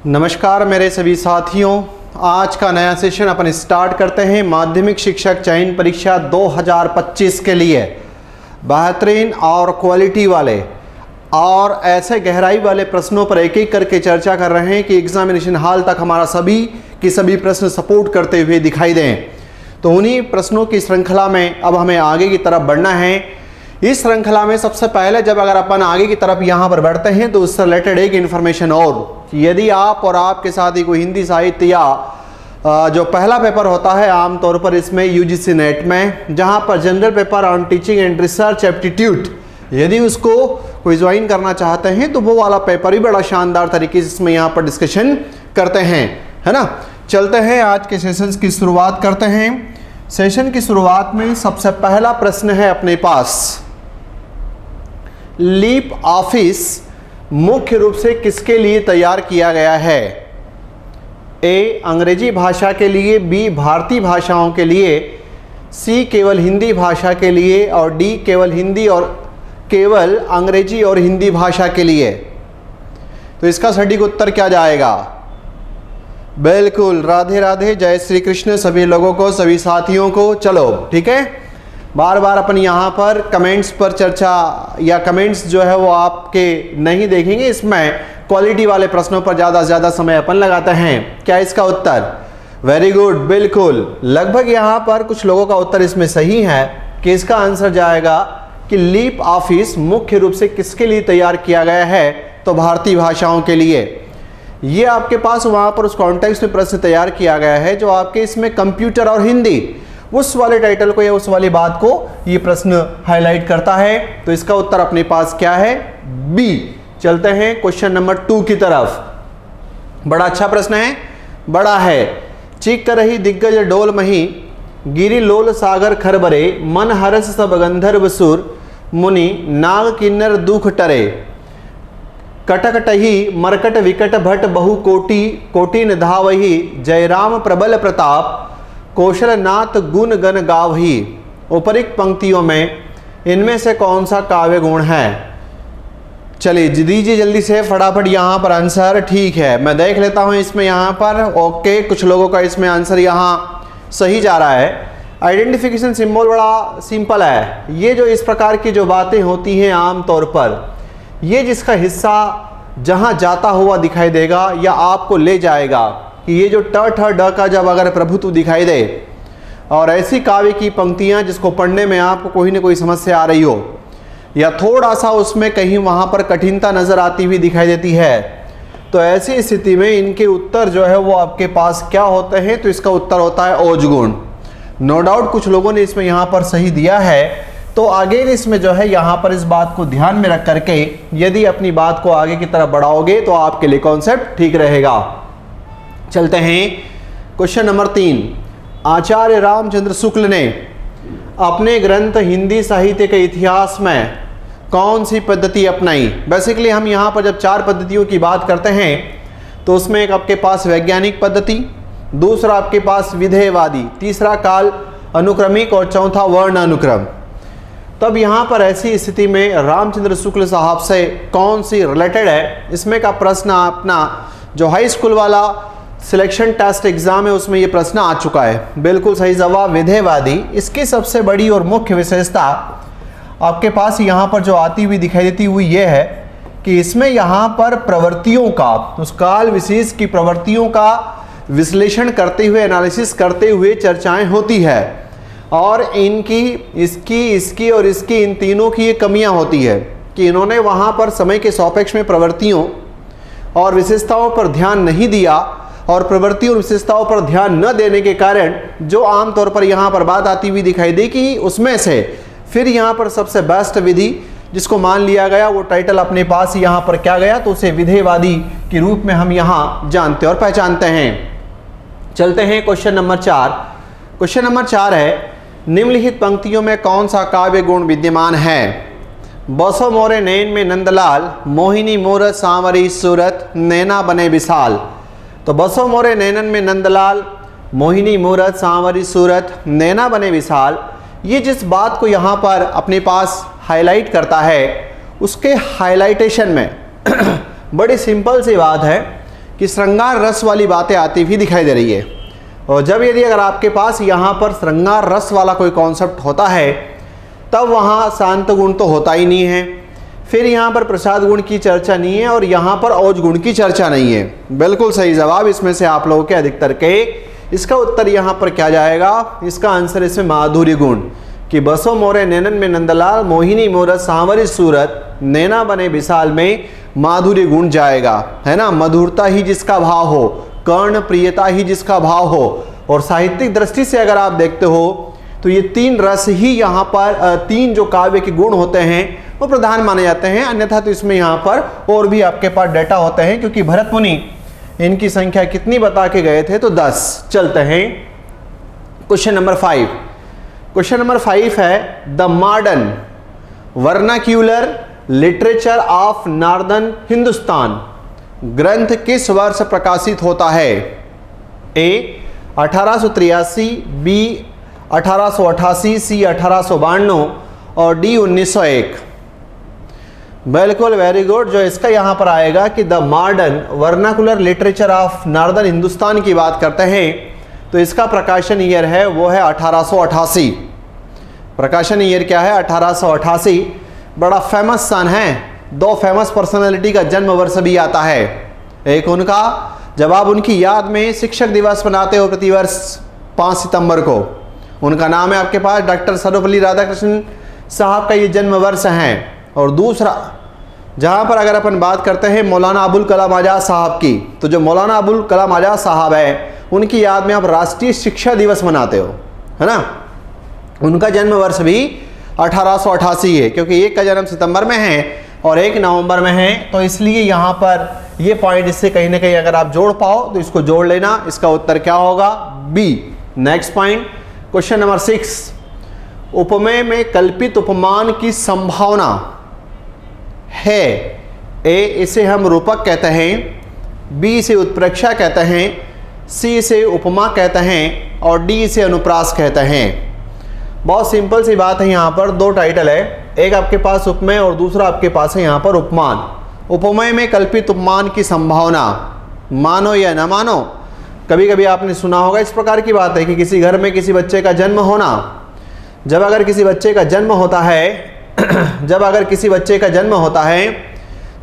नमस्कार मेरे सभी साथियों, आज का नया सेशन अपन स्टार्ट करते हैं। माध्यमिक शिक्षक चयन परीक्षा 2025 के लिए बेहतरीन और क्वालिटी वाले और ऐसे गहराई वाले प्रश्नों पर एक एक करके चर्चा कर रहे हैं कि एग्जामिनेशन हॉल तक हमारा सभी के सभी प्रश्न सपोर्ट करते हुए दिखाई दें। तो उन्हीं प्रश्नों की श्रृंखला में अब हमें आगे की तरफ बढ़ना है। इस श्रृंखला में सबसे पहले जब अगर अपन आगे की तरफ यहाँ पर बढ़ते हैं तो उससे रिलेटेड एक इन्फॉर्मेशन और, यदि आप और आपके साथ ही कोई हिंदी साहित्य या जो पहला पेपर होता है आमतौर पर इसमें यूजीसी नेट में, जहाँ पर general paper on teaching and research aptitude, यदि उसको कोई ज्वाइन करना चाहते हैं तो वो वाला पेपर भी बड़ा शानदार तरीके से इसमें यहाँ पर डिस्कशन करते हैं, है ना। चलते हैं आज के सेशंस की शुरुआत करते हैं। सेशन की शुरुआत में सबसे पहला प्रश्न है अपने पास, लीप ऑफिस मुख्य रूप से किसके लिए तैयार किया गया है? ए अंग्रेजी भाषा के लिए, बी भारतीय भाषाओं के लिए, सी केवल हिंदी भाषा के लिए और डी केवल हिंदी और केवल अंग्रेजी और हिंदी भाषा के लिए। तो इसका सटीक उत्तर क्या जाएगा? बिल्कुल, राधे राधे, जय श्री कृष्ण सभी लोगों को, सभी साथियों को। चलो ठीक है, बार बार अपन यहाँ पर कमेंट्स पर चर्चा या कमेंट्स जो है वो आपके नहीं देखेंगे, इसमें क्वालिटी वाले प्रश्नों पर ज़्यादा से ज़्यादा समय अपन लगाते हैं। क्या इसका उत्तर? वेरी गुड, बिल्कुल। लगभग यहाँ पर कुछ लोगों का उत्तर इसमें सही है कि इसका आंसर जाएगा कि लीप ऑफिस मुख्य रूप से किसके लिए तैयार किया गया है? तो भारतीय भाषाओं के लिए। ये आपके पास वहाँ पर उस कॉन्टेक्स्ट में प्रश्न तैयार किया गया है जो आपके इसमें कंप्यूटर और हिंदी उस वाले टाइटल को या उस वाली बात को ये प्रश्न हाईलाइट करता है। तो इसका उत्तर अपने पास क्या है? बी। चलते हैं क्वेश्चन नंबर 2 की तरफ। बड़ा अच्छा प्रश्न है, बड़ा है। चीख कर रही दिग्गज डोल मही, गिरी लोल सागर खरबरे, मन हरस सब गंधर्व सुर, मुनि नाग किन्नर दुख टरे, कटकटही मरकट विकट भट बहु कोटि कोटिन धावही, जयराम प्रबल प्रताप, कौशलनाथ गुण गण गावही। उपरिक्त पंक्तियों में इनमें से कौन सा काव्य गुण है? चलिए दीजिए जल्दी से फटाफट यहाँ पर आंसर। ठीक है, मैं देख लेता हूँ इसमें यहाँ पर। ओके, कुछ लोगों का इसमें आंसर यहाँ सही जा रहा है। आइडेंटिफिकेशन सिंबल बड़ा सिंपल है। ये जो इस प्रकार की जो बातें होती हैं आम तौर पर, ये जिसका हिस्सा जहाँ जाता हुआ दिखाई देगा या आपको ले जाएगा कि ये जो ट ठ ड का जब अगर प्रभुत्व दिखाई दे और ऐसी काव्य की पंक्तियाँ जिसको पढ़ने में आपको कोई ना कोई समस्या आ रही हो या थोड़ा सा उसमें कहीं वहाँ पर कठिनता नज़र आती हुई दिखाई देती है, तो ऐसी स्थिति में इनके उत्तर जो है वो आपके पास क्या होते हैं? तो इसका उत्तर होता है ओज गुण। नो डाउट कुछ लोगों ने इसमें यहाँ पर सही दिया है। तो अगेन इसमें जो है यहाँ पर इस बात को ध्यान में रख करके यदि अपनी बात को आगे की तरफ बढ़ाओगे तो आपके लिए कॉन्सेप्ट ठीक रहेगा। चलते हैं क्वेश्चन नंबर 3। आचार्य रामचंद्र शुक्ल ने अपने ग्रंथ हिंदी साहित्य के इतिहास में कौन सी पद्धति अपनाई? बेसिकली हम यहाँ पर जब 4 पद्धतियों की बात करते हैं तो उसमें एक आपके पास वैज्ञानिक पद्धति, दूसरा आपके पास विधेयवादी, तीसरा काल अनुक्रमिक और चौथा वर्ण अनुक्रम। तब यहाँ पर ऐसी स्थिति में रामचंद्र शुक्ल साहब से कौन सी रिलेटेड है? इसमें का प्रश्न अपना जो हाई स्कूल वाला सिलेक्शन टेस्ट एग्जाम है उसमें ये प्रश्न आ चुका है। बिल्कुल सही जवाब विधेयवादी। इसकी सबसे बड़ी और मुख्य विशेषता आपके पास यहाँ पर जो आती हुई दिखाई देती हुई ये है कि इसमें यहाँ पर प्रवृत्तियों का, उस काल विशेष की प्रवृत्तियों का विश्लेषण करते हुए, एनालिसिस करते हुए चर्चाएं होती है और इनकी, इसकी और इसकी, इन तीनों की ये कमियां होती है कि इन्होंने वहाँ पर समय के सापेक्ष में प्रवृत्तियों और विशेषताओं पर ध्यान नहीं दिया और प्रवृत्ति और विशेषताओं पर ध्यान न देने के कारण जो आमतौर पर यहाँ पर बात आती हुई दिखाई दी कि उसमें से फिर यहाँ पर सबसे बेस्ट विधि जिसको मान लिया गया वो टाइटल अपने पास यहाँ पर क्या गया, तो उसे विधेयवादी के रूप में हम यहाँ जानते और पहचानते हैं। चलते हैं क्वेश्चन नंबर 4। क्वेश्चन नंबर 4 है, निम्नलिखित पंक्तियों में कौन सा काव्य गुण विद्यमान है? बसो मोरे नैन में नंदलाल, मोहिनी मूरत सांवरी सूरत, नैना बने विशाल। तो बसो मोरे नैनन में नंदलाल, मोहिनी मूरत सांवरी सूरत, नैना बने विशाल, ये जिस बात को यहाँ पर अपने पास हाईलाइट करता है उसके हाईलाइटेशन में बड़ी सिंपल सी बात है कि श्रृंगार रस वाली बातें आती हुई दिखाई दे रही है। और जब यदि अगर आपके पास यहाँ पर श्रृंगार रस वाला कोई कॉन्सेप्ट होता है तब वहाँ शांत गुण तो होता ही नहीं है, फिर यहाँ पर प्रसाद गुण की चर्चा नहीं है और यहाँ पर औज गुण की चर्चा नहीं है। बिल्कुल सही जवाब इसमें से आप लोगों के अधिकतर के। इसका उत्तर यहाँ पर क्या जाएगा? इसका आंसर इसमें माधुर्य गुण, कि बसो मोरे नैनन में नंदलाल, मोहिनी मोरत सांवरी सूरत, नैना बने विशाल में माधुर्य गुण जाएगा, है ना। मधुरता ही जिसका भाव हो, कर्ण प्रियता ही जिसका भाव हो। और साहित्यिक दृष्टि से अगर आप देखते हो तो ये तीन रस ही यहाँ पर तीन जो काव्य के गुण होते हैं वो प्रधान माने जाते हैं। अन्यथा तो इसमें यहाँ पर और भी आपके पास डेटा होते हैं, क्योंकि भरत मुनि इनकी संख्या कितनी बता के गए थे? तो 10। चलते हैं क्वेश्चन नंबर 5। क्वेश्चन नंबर 5 है, the modern vernacular literature of northern Hindustan ग्रंथ किस वर्ष प्रकाशित होता है? ए 1883, बी 1888, सी 1892 और डी 1901। बिल्कुल वेरी गुड। जो इसका यहाँ पर आएगा कि the modern vernacular literature of northern Hindustan की बात करते हैं तो इसका प्रकाशन ईयर है वो है 1888। प्रकाशन ईयर क्या है? 1888। बड़ा फेमस सन है। दो फेमस पर्सनालिटी का जन्म वर्ष भी आता है। एक उनका, जब आप उनकी याद में शिक्षक दिवस मनाते हो प्रतिवर्ष 5 सितंबर को, उनका नाम है आपके पास डॉक्टर सर्वपल्ली राधाकृष्णन साहब का ये जन्म वर्ष है। और दूसरा, जहाँ पर अगर अपन बात करते हैं मौलाना अबुल कलाम आज़ाद साहब की, तो जो मौलाना अबुल कलाम आज़ाद साहब है उनकी याद में आप राष्ट्रीय शिक्षा दिवस मनाते हो, है ना। उनका जन्म वर्ष भी 1888 है, क्योंकि एक का जन्म सितंबर में है और एक नवंबर में है। तो इसलिए यहाँ पर ये पॉइंट इससे कहीं ना कहीं अगर आप जोड़ पाओ तो इसको जोड़ लेना। इसका उत्तर क्या होगा? B. Next point, question number 6। उपमेय में कल्पित उपमान की संभावना है। ए इसे हम रूपक कहते हैं, बी इसे उत्प्रेक्षा कहते हैं, सी इसे उपमा कहते हैं और डी इसे अनुप्रास कहते हैं। बहुत सिंपल सी बात है। यहाँ पर दो टाइटल है, एक आपके पास उपमेय और दूसरा आपके पास है यहाँ पर उपमान। उपमेय में कल्पित उपमान की संभावना, मानो या न मानो, कभी कभी आपने सुना होगा इस प्रकार की बात है कि किसी घर में किसी बच्चे का जन्म होना, जब अगर किसी बच्चे का जन्म होता है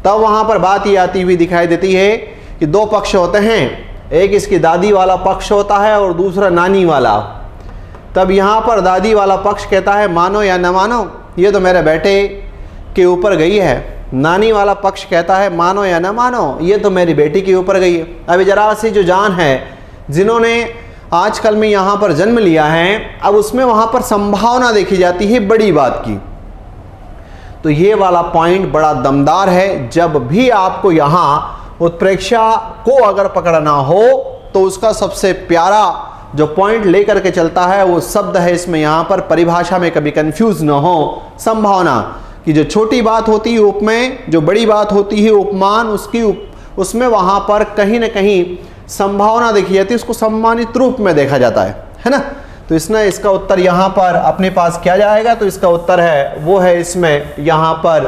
तब वहाँ पर बात ये आती हुई दिखाई देती है कि दो पक्ष होते हैं, एक इसकी दादी वाला पक्ष होता है और दूसरा नानी वाला। तब यहाँ पर दादी वाला पक्ष कहता है मानो या न मानो, ये तो मेरे बेटे के ऊपर गई है। नानी वाला पक्ष कहता है मानो या न मानो, ये तो मेरी बेटी के ऊपर गई है। अभी जरा सी जो जान है जिन्होंने आजकल में यहाँ पर जन्म लिया है, अब उसमें वहाँ पर संभावना देखी जाती है बड़ी बात की। तो ये वाला पॉइंट बड़ा दमदार है। जब भी आपको यहाँ उत्प्रेक्षा को अगर पकड़ना हो तो उसका सबसे प्यारा जो पॉइंट लेकर के चलता है वो शब्द है इसमें यहाँ पर, परिभाषा में कभी कंफ्यूज ना हो, संभावना। कि जो छोटी बात होती है उपमेय, जो बड़ी बात होती है उपमान, उसमें वहाँ पर कहीं ना कहीं संभावना देखी जाती है, उसको सम्मानित रूप में देखा जाता है ना। तो इसका उत्तर यहाँ पर अपने पास क्या जाएगा? तो इसका उत्तर है वो है इसमें यहाँ पर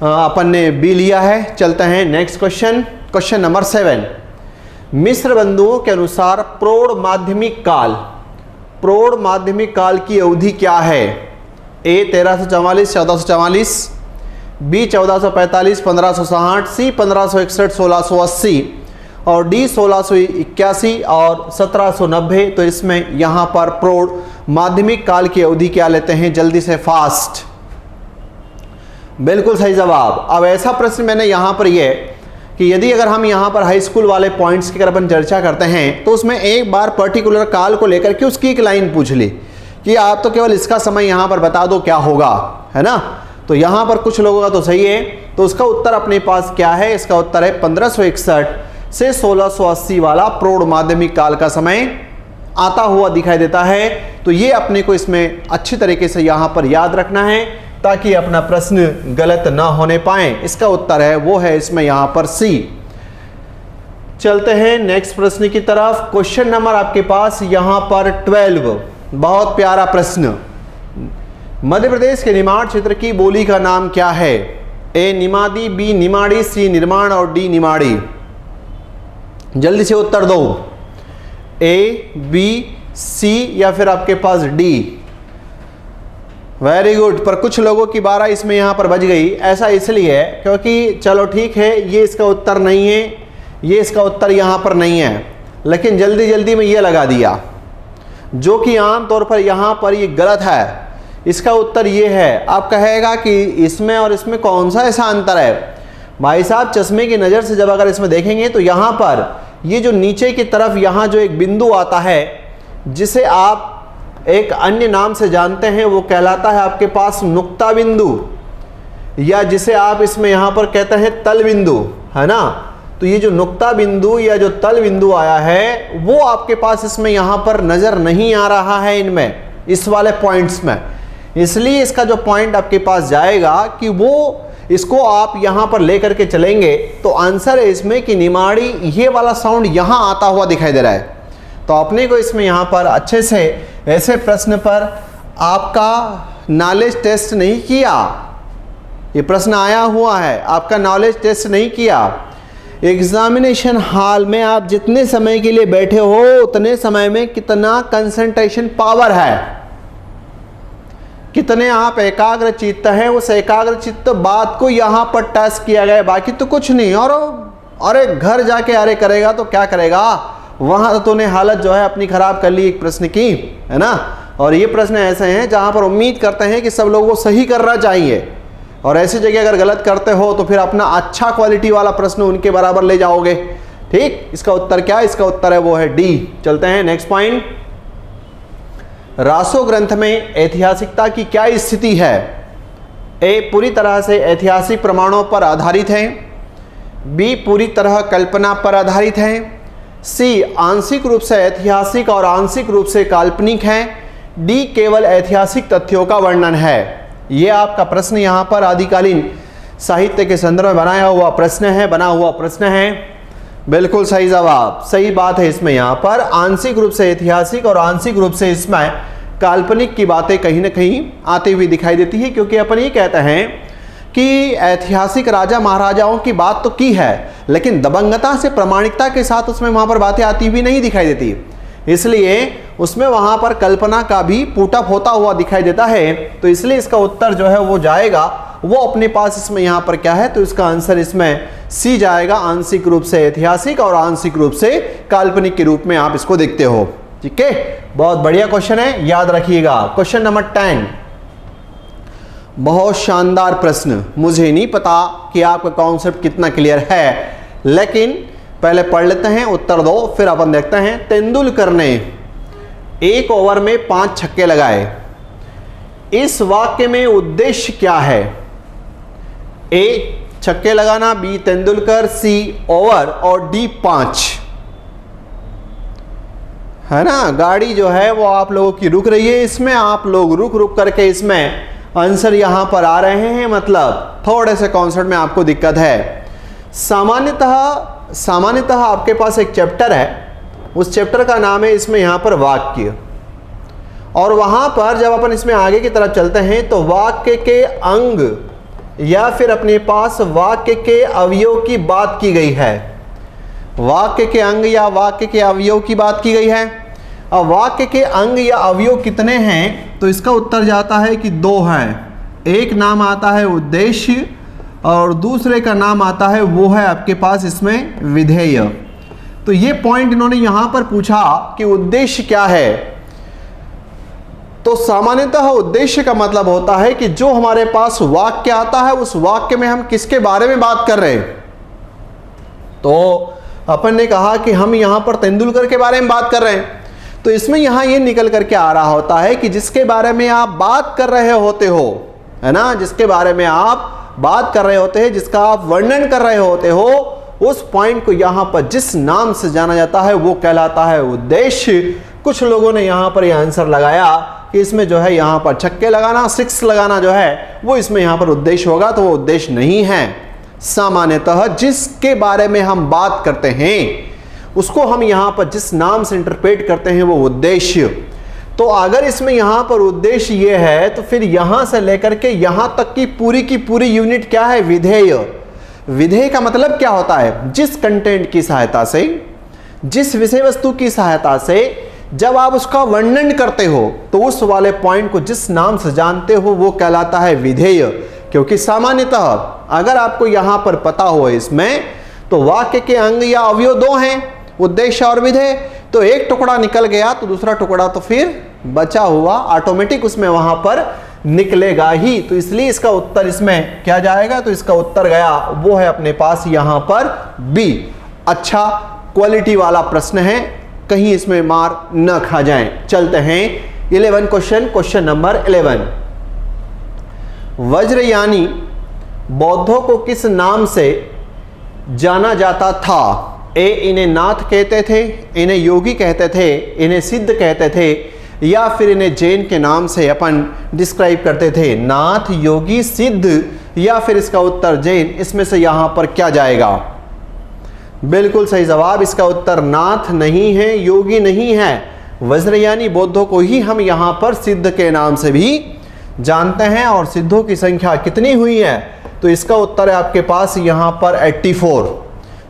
अपन ने बी लिया है। चलते हैं नेक्स्ट क्वेश्चन, क्वेश्चन नंबर 7। मिस्र बंधुओं के अनुसार प्रौढ़ माध्यमिक काल की अवधि क्या है? ए 1344 1444, बी 1445 1560, सी 1561 1680 और डी 1681 और 1790। तो इसमें यहाँ पर प्रौढ़ माध्यमिक काल की अवधि क्या लेते हैं? जल्दी से फास्ट। बिल्कुल सही जवाब। अब ऐसा प्रश्न मैंने यहाँ पर ये कि यदि अगर हम यहाँ पर हाई स्कूल वाले पॉइंट्स की अगर अपन चर्चा करते हैं तो उसमें एक बार पर्टिकुलर काल को लेकर के उसकी एक लाइन पूछ ली कि आप तो केवल इसका समय यहाँ पर बता दो क्या होगा, है ना। तो यहाँ पर कुछ लोगों का तो सही है, तो उसका उत्तर अपने पास क्या है? इसका उत्तर है 1561 से 1680 वाला प्रौढ़ माध्यमिक काल का समय आता हुआ दिखाई देता है। तो ये अपने को इसमें अच्छी तरीके से यहाँ पर याद रखना है ताकि अपना प्रश्न गलत ना होने पाए। इसका उत्तर है वो है इसमें यहाँ पर सी। चलते हैं नेक्स्ट प्रश्न की तरफ। क्वेश्चन नंबर आपके पास यहाँ पर 12, बहुत प्यारा प्रश्न। मध्य प्रदेश के निमाड़ क्षेत्र की बोली का नाम क्या है? ए निमादी, बी निमाड़ी, सी निर्माण और डी निमाड़ी। जल्दी से उत्तर दो, ए, बी, सी या फिर आपके पास डी। Very good. पर कुछ लोगों की 12 इसमें यहाँ पर बच गई। ऐसा इसलिए है क्योंकि चलो ठीक है, ये इसका उत्तर नहीं है, ये इसका उत्तर यहाँ पर नहीं है, लेकिन जल्दी जल्दी में ये लगा दिया, जो कि आम तौर पर यहाँ पर ये गलत है। इसका उत्तर ये है। आप कहेगा कि इसमें और इसमें कौन सा ऐसा अंतर है? भाई साहब, चश्मे की नज़र से जब अगर इसमें देखेंगे तो यहाँ पर ये जो नीचे की तरफ यहाँ जो एक बिंदु आता है, जिसे आप एक अन्य नाम से जानते हैं, वो कहलाता है आपके पास नुक्ता बिंदु, या जिसे आप इसमें यहाँ पर कहते हैं तल बिंदु, है ना। तो ये जो नुक्ता बिंदु या जो तल बिंदु आया है, वो आपके पास इसमें यहाँ पर नज़र नहीं आ रहा है इनमें, इस वाले पॉइंट्स में। इसलिए इसका जो पॉइंट आपके पास जाएगा कि वो इसको आप यहाँ पर लेकर के चलेंगे तो आंसर है इसमें कि निमाड़ी, ये वाला साउंड यहाँ आता हुआ दिखाई दे रहा है। तो अपने को इसमें यहाँ पर अच्छे से ऐसे प्रश्न पर आपका नॉलेज टेस्ट नहीं किया, ये प्रश्न आया हुआ है, आपका नॉलेज टेस्ट नहीं किया। एग्जामिनेशन हॉल में आप जितने समय के लिए बैठे हो, उतने समय में कितना कंसंट्रेशन पावर है, कितने आप एकाग्र चित्त हैं, उस एकाग्र चित्त बात को यहाँ पर टच किया गया, बाकी तो कुछ नहीं। और अरे घर जाके अरे करेगा तो क्या करेगा, वहाँ तो तूने हालत जो है अपनी ख़राब कर ली एक प्रश्न की, है ना। और ये प्रश्न ऐसे हैं जहाँ पर उम्मीद करते हैं कि सब लोगों को सही करना चाहिए, और ऐसी जगह अगर गलत करते हो तो फिर अपना अच्छा क्वालिटी वाला प्रश्न उनके बराबर ले जाओगे। ठीक, इसका उत्तर क्या है? इसका उत्तर है वो है डी। चलते हैं नेक्स्ट पॉइंट। रासो ग्रंथ में ऐतिहासिकता की क्या स्थिति है? ए, पूरी तरह से ऐतिहासिक प्रमाणों पर आधारित है, बी, पूरी तरह कल्पना पर आधारित है, सी, आंशिक रूप से ऐतिहासिक और आंशिक रूप से काल्पनिक है, डी, केवल ऐतिहासिक तथ्यों का वर्णन है। यह आपका प्रश्न यहाँ पर आदिकालीन साहित्य के संदर्भ में बना हुआ प्रश्न है। बिल्कुल सही जवाब, सही बात है। इसमें यहाँ पर आंशिक रूप से ऐतिहासिक और आंशिक रूप से इसमें काल्पनिक की बातें कहीं ना कहीं आती हुई दिखाई देती है, क्योंकि अपन ये कहते हैं कि ऐतिहासिक राजा महाराजाओं की बात तो की है, लेकिन दबंगता से प्रामाणिकता के साथ उसमें वहाँ पर बातें आती हुई नहीं दिखाई देती, इसलिए उसमें वहाँ पर कल्पना का भी पुटअप होता हुआ दिखाई देता है। तो इसलिए इसका उत्तर जो है वो जाएगा, वो अपने पास इसमें यहाँ पर क्या है, तो इसका आंसर इसमें सी जाएगा, आंशिक रूप से ऐतिहासिक और आंशिक रूप से काल्पनिक के रूप में आप इसको देखते हो। ठीक है, बहुत बढ़िया क्वेश्चन है, याद रखिएगा। क्वेश्चन नंबर 10, बहुत शानदार प्रश्न। मुझे नहीं पता कि आपका कॉन्सेप्ट कितना क्लियर है, लेकिन पहले पढ़ लेते हैं, उत्तर दो, फिर अपन देखते हैं। तेंदुलकर ने 1 ओवर में 5 छक्के लगाए, इस वाक्य में उद्देश्य क्या है? ए, छक्के लगाना, बी, तेंदुलकर, सी, ओवर, और डी, 5। है ना, गाड़ी जो है वो आप लोगों की रुक रही है, इसमें आप लोग रुक रुक करके इसमें आंसर यहां पर आ रहे हैं, मतलब थोड़े से कॉन्सेप्ट में आपको दिक्कत है। सामान्यतः आपके पास एक चैप्टर है, उस चैप्टर का नाम है इसमें यहाँ पर वाक्य, और वहाँ पर जब अपन इसमें आगे की तरफ चलते हैं तो वाक्य के अंग या फिर अपने पास वाक्य के अवयव की बात की गई है। वाक्य के अंग या वाक्य के अवयव की बात की गई है। अब वाक्य के अंग या अवयव कितने हैं, तो इसका उत्तर जाता है कि 2 हैं। एक नाम आता है उद्देश्य और दूसरे का नाम आता है वो है आपके पास इसमें विधेय। तो ये पॉइंट इन्होंने यहां पर पूछा कि उद्देश्य क्या है, तो सामान्यतः उद्देश्य का मतलब होता है कि जो हमारे पास वाक्य आता है उस वाक्य में हम किसके बारे में बात कर रहे हैं। तो अपन ने कहा कि हम यहां पर तेंदुलकर के बारे में बात कर रहे हैं, तो इसमें यहां ये निकल करके आ रहा होता है कि जिसके बारे में आप बात कर रहे होते हो, है ना, जिसके बारे में आप बात कर रहे होते हैं, जिसका आप वर्णन कर रहे होते हो, उस पॉइंट को यहां पर जिस नाम से जाना जाता है वो कहलाता है उद्देश्य। कुछ लोगों ने यहां पर यह आंसर लगाया कि इसमें जो है यहां पर छक्के लगाना, 6 लगाना जो है वो इसमें यहां पर उद्देश्य होगा, तो वो उद्देश्य नहीं है। सामान्यतः जिसके बारे में हम बात करते हैं उसको हम यहां पर जिस नाम से इंटरप्रेट करते हैं वो उद्देश्य। तो अगर इसमें यहां पर उद्देश्य ये है तो फिर यहां से लेकर के यहां तक की पूरी यूनिट क्या है? विधेय। विधेय का मतलब क्या होता है? जिस कंटेंट की सहायता से जिस विषय वस्तु की सहायता से जब आप उसका वर्णन करते हो तो उस वाले पॉइंट को जिस नाम से जानते हो वो कहलाता है विधेय। क्योंकि सामान्यतः अगर आपको यहां पर पता हो इसमें तो वाक्य के अंग या अवयव दो हैं, उद्देश्य और विधेय। तो एक टुकड़ा निकल गया तो दूसरा टुकड़ा तो फिर बचा हुआ ऑटोमेटिक उसमें वहां पर निकलेगा ही। तो इसलिए इसका उत्तर इसमें क्या जाएगा, तो इसका उत्तर गया वो है अपने पास यहां पर बी। अच्छा क्वालिटी वाला प्रश्न है, कहीं इसमें मार न खा जाएं। चलते हैं 11 क्वेश्चन नंबर 11। वज्रयानी बौद्धों को किस नाम से जाना जाता था? ए इन्हें नाथ कहते थे, इन्हें योगी कहते थे, इन्हें सिद्ध कहते थे, या फिर इन्हें जैन के नाम से अपन डिस्क्राइब करते थे? नाथ, योगी, सिद्ध, या फिर इसका उत्तर जैन। इसमें से यहां पर क्या जाएगा? बिल्कुल सही जवाब, इसका उत्तर नाथ नहीं है, योगी नहीं है। वज्रयानी बौद्धों को ही हम यहां पर सिद्ध के नाम से भी जानते हैं। और सिद्धों की संख्या कितनी हुई है? तो इसका उत्तर है आपके पास यहां पर 84।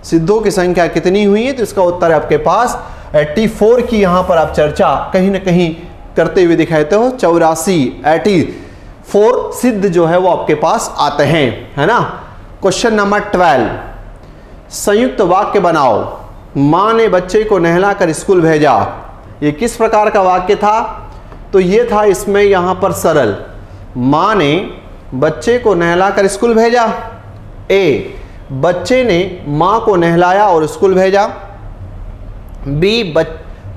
सिद्धों की संख्या कितनी हुई है? तो इसका उत्तर है आपके पास 84 की यहां पर आप चर्चा कहीं ना कहीं करते हुए दिखाते हो। 84 सिद्ध जो है वो आपके पास आते हैं, है ना। क्वेश्चन नंबर 12, संयुक्त वाक्य बनाओ। मां ने बच्चे को नहलाकर स्कूल भेजा। ये किस प्रकार का वाक्य था? तो ये था इसमें यहां पर सरल, मां ने बच्चे को नहलाकर स्कूल भेजा। ए, बच्चे ने मां को नहलाया और स्कूल भेजा। बी,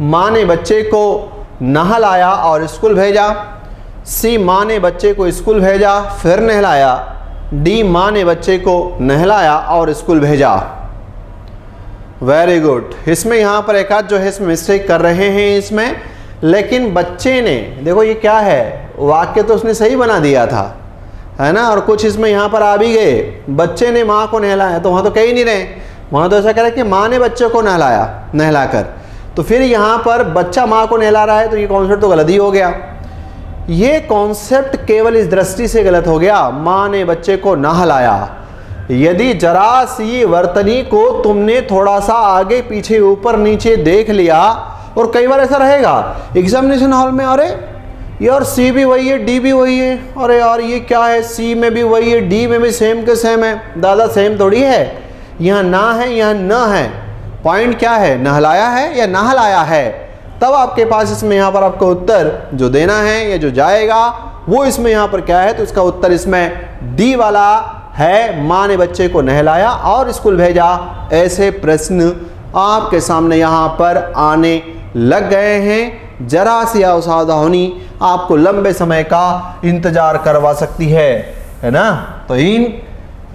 मां ने बच्चे को नहलाया और स्कूल भेजा। सी, मां ने बच्चे को स्कूल भेजा फिर नहलाया। डी, मां ने बच्चे को नहलाया और स्कूल भेजा। Very good. इसमें यहां पर एक आध जो है इसमें मिस्टेक कर रहे हैं इसमें, लेकिन बच्चे ने, देखो ये क्या है, वाक्य तो उसने सही बना दिया था, है ना। और कुछ इसमें यहां पर आ भी गए, बच्चे ने मां को नहलाया, तो वहां तो कह ही नहीं रहे, वहां तो ऐसा कह रहे कि मां ने बच्चे को नहलाया, नहलाकर। तो फिर यहां पर बच्चा मां को नहला रहा है, तो ये कॉन्सेप्ट तो गलत ही हो गया। ये कॉन्सेप्ट केवल इस दृष्टि से गलत हो गया, मां ने बच्चे को नहलाया। यदि जरा सी वर्तनी को तुमने थोड़ा सा आगे पीछे ऊपर नीचे देख लिया, और कई बार ऐसा रहेगा एग्जामिनेशन हॉल में, अरे यार सी भी वही है, डी भी वही है, अरे यार ये क्या है, सी में भी वही है, डी में भी सेम के सेम है। दादा सेम थोड़ी है, यहाँ ना है यहाँ न है। पॉइंट क्या है, नहलाया है या नहलाया है। तब आपके पास इसमें यहाँ पर आपको उत्तर जो देना है या जो जाएगा वो इसमें यहाँ पर क्या है, तो इसका उत्तर इसमें डी वाला है, माँ ने बच्चे को नहलाया और स्कूल भेजा। ऐसे प्रश्न आपके सामने यहाँ पर आने लग गए हैं। जरा सी असावधानी आपको लंबे समय का इंतजार करवा सकती है ना। तो इन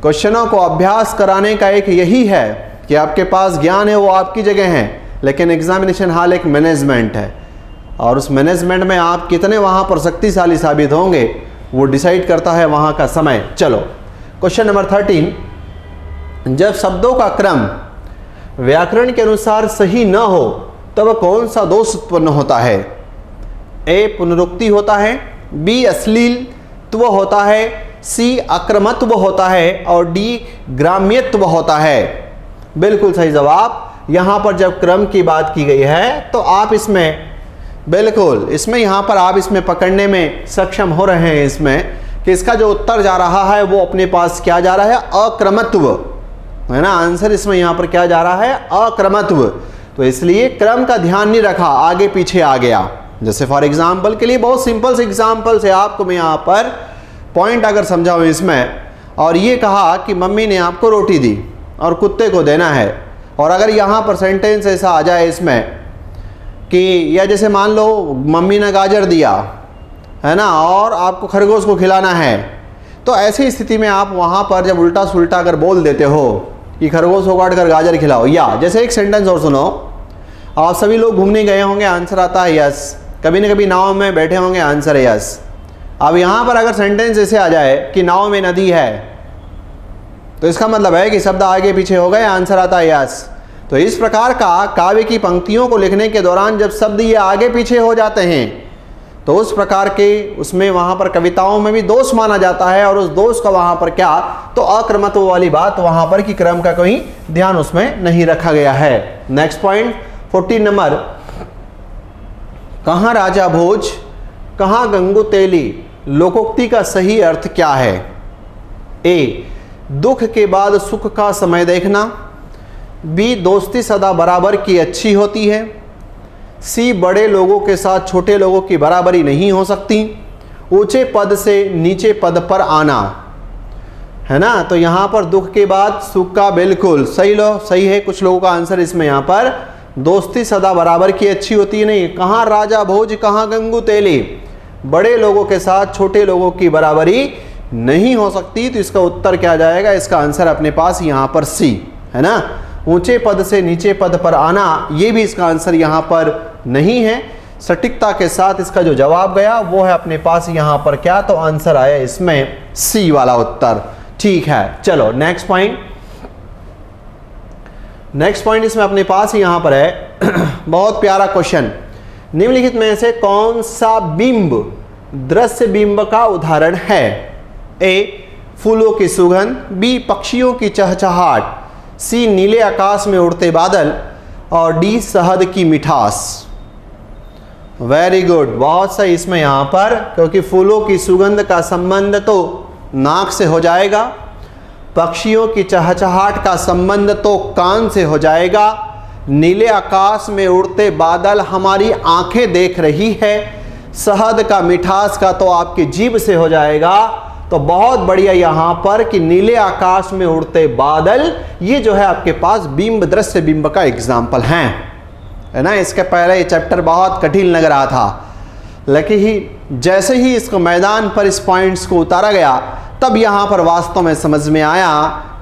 क्वेश्चनों को अभ्यास कराने का एक यही है कि आपके पास ज्ञान है वो आपकी जगह है, लेकिन एग्जामिनेशन हॉल एक मैनेजमेंट है, और उस मैनेजमेंट में आप कितने वहाँ पर शक्तिशाली साबित होंगे वो डिसाइड करता है वहाँ का समय। चलो क्वेश्चन नंबर 13, जब शब्दों का क्रम व्याकरण के अनुसार सही न हो तब कौन सा दोष उत्पन्न होता है? ए, पुनरुक्ति होता है, बी, अश्लीलत्व होता है, सी, अक्रमत्व होता है, और डी, ग्राम्यत्व होता है। बिल्कुल सही जवाब। यहाँ पर जब क्रम की बात की गई है तो आप इसमें बिल्कुल इसमें यहाँ पर आप इसमें पकड़ने में सक्षम हो रहे हैं इसमें कि इसका जो उत्तर जा रहा है वो अपने पास क्या जा रहा है, अक्रमत्व, है ना। आंसर इसमें यहाँ पर क्या जा रहा है, अक्रमत्व। तो इसलिए क्रम का ध्यान नहीं रखा, आगे पीछे आ गया। जैसे फॉर एग्जाम्पल के लिए बहुत सिंपल से एग्जाम्पल से आपको मैं यहाँ पर पॉइंट अगर समझाऊँ इसमें, और ये कहा कि मम्मी ने आपको रोटी दी और कुत्ते को देना है, और अगर यहाँ पर सेंटेंस ऐसा आ जाए इसमें कि, या जैसे मान लो मम्मी ने गाजर दिया, है ना, और आपको खरगोश को खिलाना है, तो ऐसी स्थिति में आप वहाँ पर जब उल्टा सुल्टा अगर बोल देते हो कि खरगोश को काट कर गाजर खिलाओ, या जैसे एक सेंटेंस और सुनो, आप सभी लोग घूमने गए होंगे, आंसर आता है यस, कभी न कभी नाव में बैठे होंगे, आंसर है यस। अब यहाँ पर अगर सेंटेंस ऐसे आ जाए कि नाव में नदी है, तो इसका मतलब है कि शब्द आगे पीछे हो गए, आंसर आता है यस। तो इस प्रकार का काव्य की पंक्तियों को लिखने के दौरान जब शब्द ये आगे पीछे हो जाते हैं तो उस प्रकार के उसमें वहाँ पर कविताओं में भी दोष माना जाता है, और उस दोष का वहाँ पर क्या, तो अक्रमत्व वाली बात वहाँ पर कि क्रम का कोई ध्यान उसमें नहीं रखा गया है। नेक्स्ट पॉइंट, 14 नंबर, कहाँ राजा भोज कहाँ गंगू तेली लोकोक्ति का सही अर्थ क्या है? ए, दुख के बाद सुख का समय देखना। बी, दोस्ती सदा बराबर की अच्छी होती है। सी, बड़े लोगों के साथ छोटे लोगों की बराबरी नहीं हो सकती। ऊंचे पद से नीचे पद पर आना, है ना। तो यहाँ पर दुख के बाद सुख का बिल्कुल सही है। कुछ लोगों का आंसर इसमें यहाँ पर दोस्ती सदा बराबर की अच्छी होती है नहीं। कहाँ राजा भोज कहाँ गंगू तेली, बड़े लोगों के साथ छोटे लोगों की बराबरी नहीं हो सकती। तो इसका उत्तर क्या जाएगा? इसका आंसर अपने पास यहाँ पर सी, है ना। ऊंचे पद से नीचे पद पर आना, ये भी इसका आंसर यहाँ पर नहीं है। सटीकता के साथ इसका जो जवाब गया वो है अपने पास यहाँ पर क्या? तो आंसर आया इसमें सी वाला उत्तर। ठीक है, चलो नेक्स्ट पॉइंट। नेक्स्ट पॉइंट इसमें अपने पास यहाँ पर है बहुत प्यारा क्वेश्चन। निम्नलिखित में से कौन सा बिंब दृश्य बिंब का उदाहरण है? ए, फूलों की सुगंध। बी, पक्षियों की चहचहाट। सी, नीले आकाश में उड़ते बादल। और डी, शहद की मिठास। वेरी गुड, बहुत सही इसमें यहाँ पर, क्योंकि फूलों की सुगंध का संबंध तो नाक से हो जाएगा, पक्षियों की चहचहाट का संबंध तो कान से हो जाएगा, नीले आकाश में उड़ते बादल हमारी आंखें देख रही है, शहद का मिठास का तो आपकी जीभ से हो जाएगा। तो बहुत बढ़िया यहाँ पर कि नीले आकाश में उड़ते बादल, ये जो है आपके पास बिंब दृश्य बिंब का एग्जाम्पल है ना। इसके पहले ये चैप्टर बहुत कठिन लग रहा था, लेकिन जैसे ही इसको मैदान पर इस पॉइंट्स को उतारा गया, तब यहाँ पर वास्तव में समझ में आया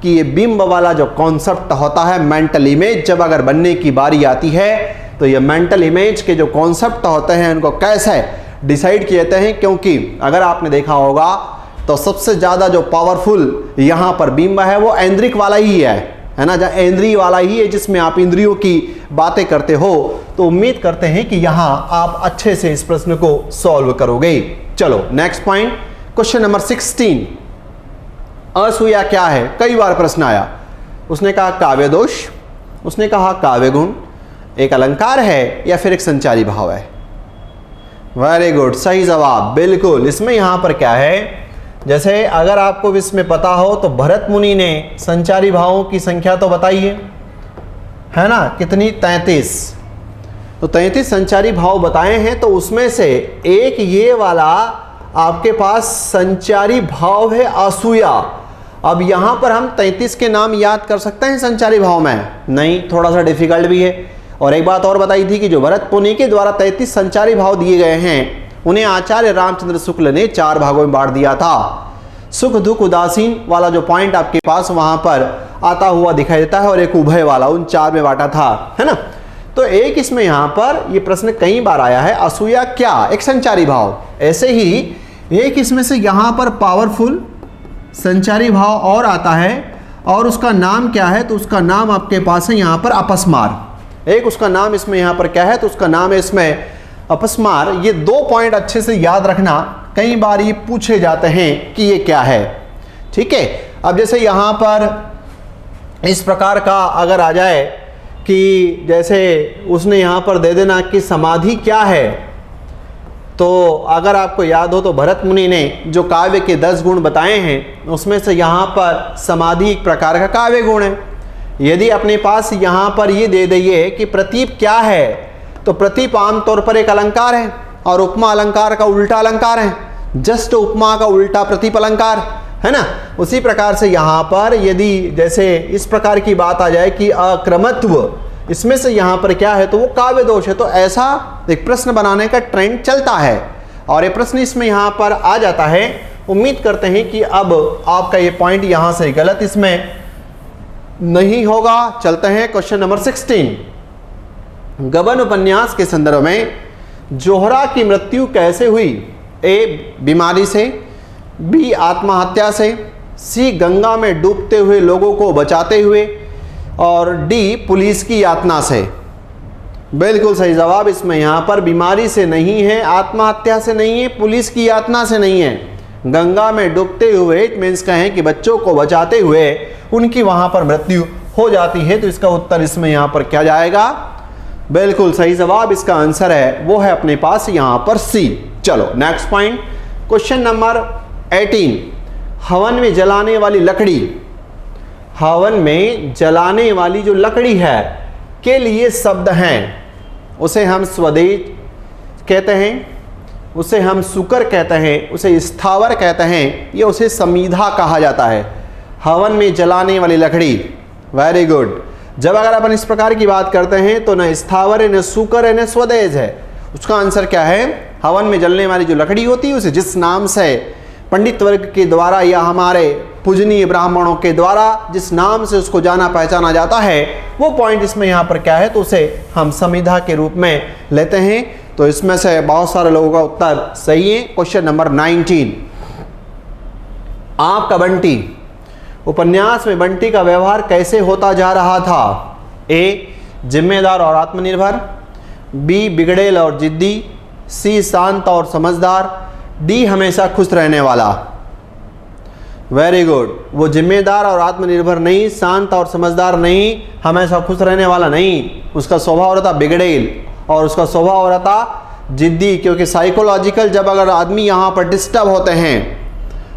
कि ये बिंब वाला जो कॉन्सेप्ट होता है, मेंटल इमेज, जब अगर बनने की बारी आती है तो ये मेंटल इमेज के जो कॉन्सेप्ट होते हैं उनको कैसे डिसाइड किए जाते हैं। क्योंकि अगर आपने देखा होगा तो सबसे ज़्यादा जो पावरफुल यहाँ पर बिंब है वो ऐन्द्रिक वाला ही है ना, जहाँ इंद्रिय वाला ही है, जिसमें आप इंद्रियों की बातें करते हो। तो उम्मीद करते हैं कि यहाँ आप अच्छे से इस प्रश्न को सॉल्व करोगे। चलो नेक्स्ट पॉइंट, क्वेश्चन नंबर 16। असूया क्या है? कई बार प्रश्न आया। उसने कहा काव्य दोष, उसने कहा काव्य गुण, एक अलंकार है या फिर एक संचारी भाव है। वेरी गुड, सही जवाब बिल्कुल। इसमें यहाँ पर क्या है, जैसे अगर आपको इसमें पता हो तो भरत मुनि ने संचारी भावों की संख्या तो बताई है ना, कितनी? 33। तो 33 संचारी भाव बताए हैं। तो उसमें से एक ये वाला आपके पास संचारी भाव है असूया। अब यहाँ पर हम 33 के नाम याद कर सकते हैं संचारी भाव में? नहीं, थोड़ा सा डिफिकल्ट भी है। और एक बात और बताई थी कि जो भरत मुनि के द्वारा 33 संचारी भाव दिए गए हैं, उन्हें आचार्य रामचंद्र शुक्ल ने 4 भागों में बांट दिया था। सुख दुख उदासीन वाला जो पॉइंट आपके पास वहां पर आता हुआ दिखाई देता है, और एक उभय वाला, उन 4 में बांटा था, है ना। तो एक इसमें यहाँ पर ये प्रश्न कई बार आया है, असूया क्या? एक संचारी भाव। ऐसे ही एक इसमें से यहाँ पर पावरफुल संचारी भाव और आता है, और उसका नाम क्या है? तो उसका नाम आपके पास है यहाँ पर अपस्मार। एक उसका नाम इसमें यहाँ पर क्या है? तो उसका नाम है इसमें अपस्मार। ये 2 पॉइंट अच्छे से याद रखना, कई बार ये पूछे जाते हैं कि ये क्या है। ठीक है, अब जैसे यहाँ पर इस प्रकार का अगर आ जाए कि जैसे उसने यहाँ पर दे देना कि समाधि क्या है, तो अगर आपको याद हो तो भरत मुनि ने जो काव्य के 10 गुण बताए हैं, उसमें से यहाँ पर समाधि एक प्रकार का काव्य गुण है। यदि अपने पास यहाँ पर ये दे दिए कि प्रतीप क्या है, तो प्रतीप आमतौर पर एक अलंकार है, और उपमा अलंकार का उल्टा अलंकार है। जस्ट उपमा का उल्टा प्रतीप अलंकार, है ना। उसी प्रकार से यहाँ पर यदि जैसे इस प्रकार की बात आ जाए कि अक्रमत्व, इसमें से यहाँ पर क्या है, तो वो काव्य दोष है। तो ऐसा एक प्रश्न बनाने का ट्रेंड चलता है, और ये प्रश्न इसमें यहाँ पर आ जाता है। उम्मीद करते हैं कि अब आपका ये पॉइंट यहाँ से गलत इसमें नहीं होगा। चलते हैं क्वेश्चन नंबर 16। गबन उपन्यास के संदर्भ में जोहरा की मृत्यु कैसे हुई? ए, बीमारी से। बी, आत्महत्या से। सी, गंगा में डूबते हुए लोगों को बचाते हुए। और डी, पुलिस की यातना से। बिल्कुल सही जवाब इसमें यहाँ पर बीमारी से नहीं है, आत्महत्या से नहीं है, पुलिस की यातना से नहीं है। गंगा में डूबते हुए इट मीन्स कहें कि बच्चों को बचाते हुए उनकी वहाँ पर मृत्यु हो जाती है। तो इसका उत्तर इसमें यहाँ पर क्या जाएगा? बिल्कुल सही जवाब इसका आंसर है वो है अपने पास यहां पर सी। चलो नेक्स्ट पॉइंट, क्वेश्चन नंबर 18, हवन में जलाने वाली लकड़ी, हवन में जलाने वाली जो लकड़ी है के लिए शब्द हैं, उसे हम स्वदेश कहते हैं, उसे हम सुकर कहते हैं, उसे स्थावर कहते हैं, या उसे समीधा कहा जाता है। हवन में जलाने वाली लकड़ी, वेरी गुड। जब अगर अपन इस प्रकार की बात करते हैं तो न स्थावर है, न सुकर है, न स्वदेश है। उसका आंसर क्या है? हवन में जलने वाली जो लकड़ी होती है उसे जिस नाम से पंडित वर्ग के द्वारा या हमारे पूजनीय ब्राह्मणों के द्वारा जिस नाम से उसको जाना पहचाना जाता है, वो पॉइंट इसमें यहाँ पर क्या है, तो उसे हम समिधा के रूप में लेते हैं। तो इसमें से बहुत सारे लोगों का उत्तर सही है। क्वेश्चन नंबर 19, आपका बंटी, उपन्यास में बंटी का व्यवहार कैसे होता जा रहा था? ए, जिम्मेदार और आत्मनिर्भर, बी, बिगड़ेल और जिद्दी, सी, शांत और समझदार, डी, हमेशा खुश रहने वाला। Very good. वो जिम्मेदार और आत्मनिर्भर नहीं, शांत और समझदार नहीं, हमेशा खुश रहने वाला नहीं, उसका स्वभाव रहता बिगड़ेल और उसका स्वभाव रहता जिद्दी। क्योंकि साइकोलॉजिकल जब अगर आदमी यहाँ पर डिस्टर्ब होते हैं,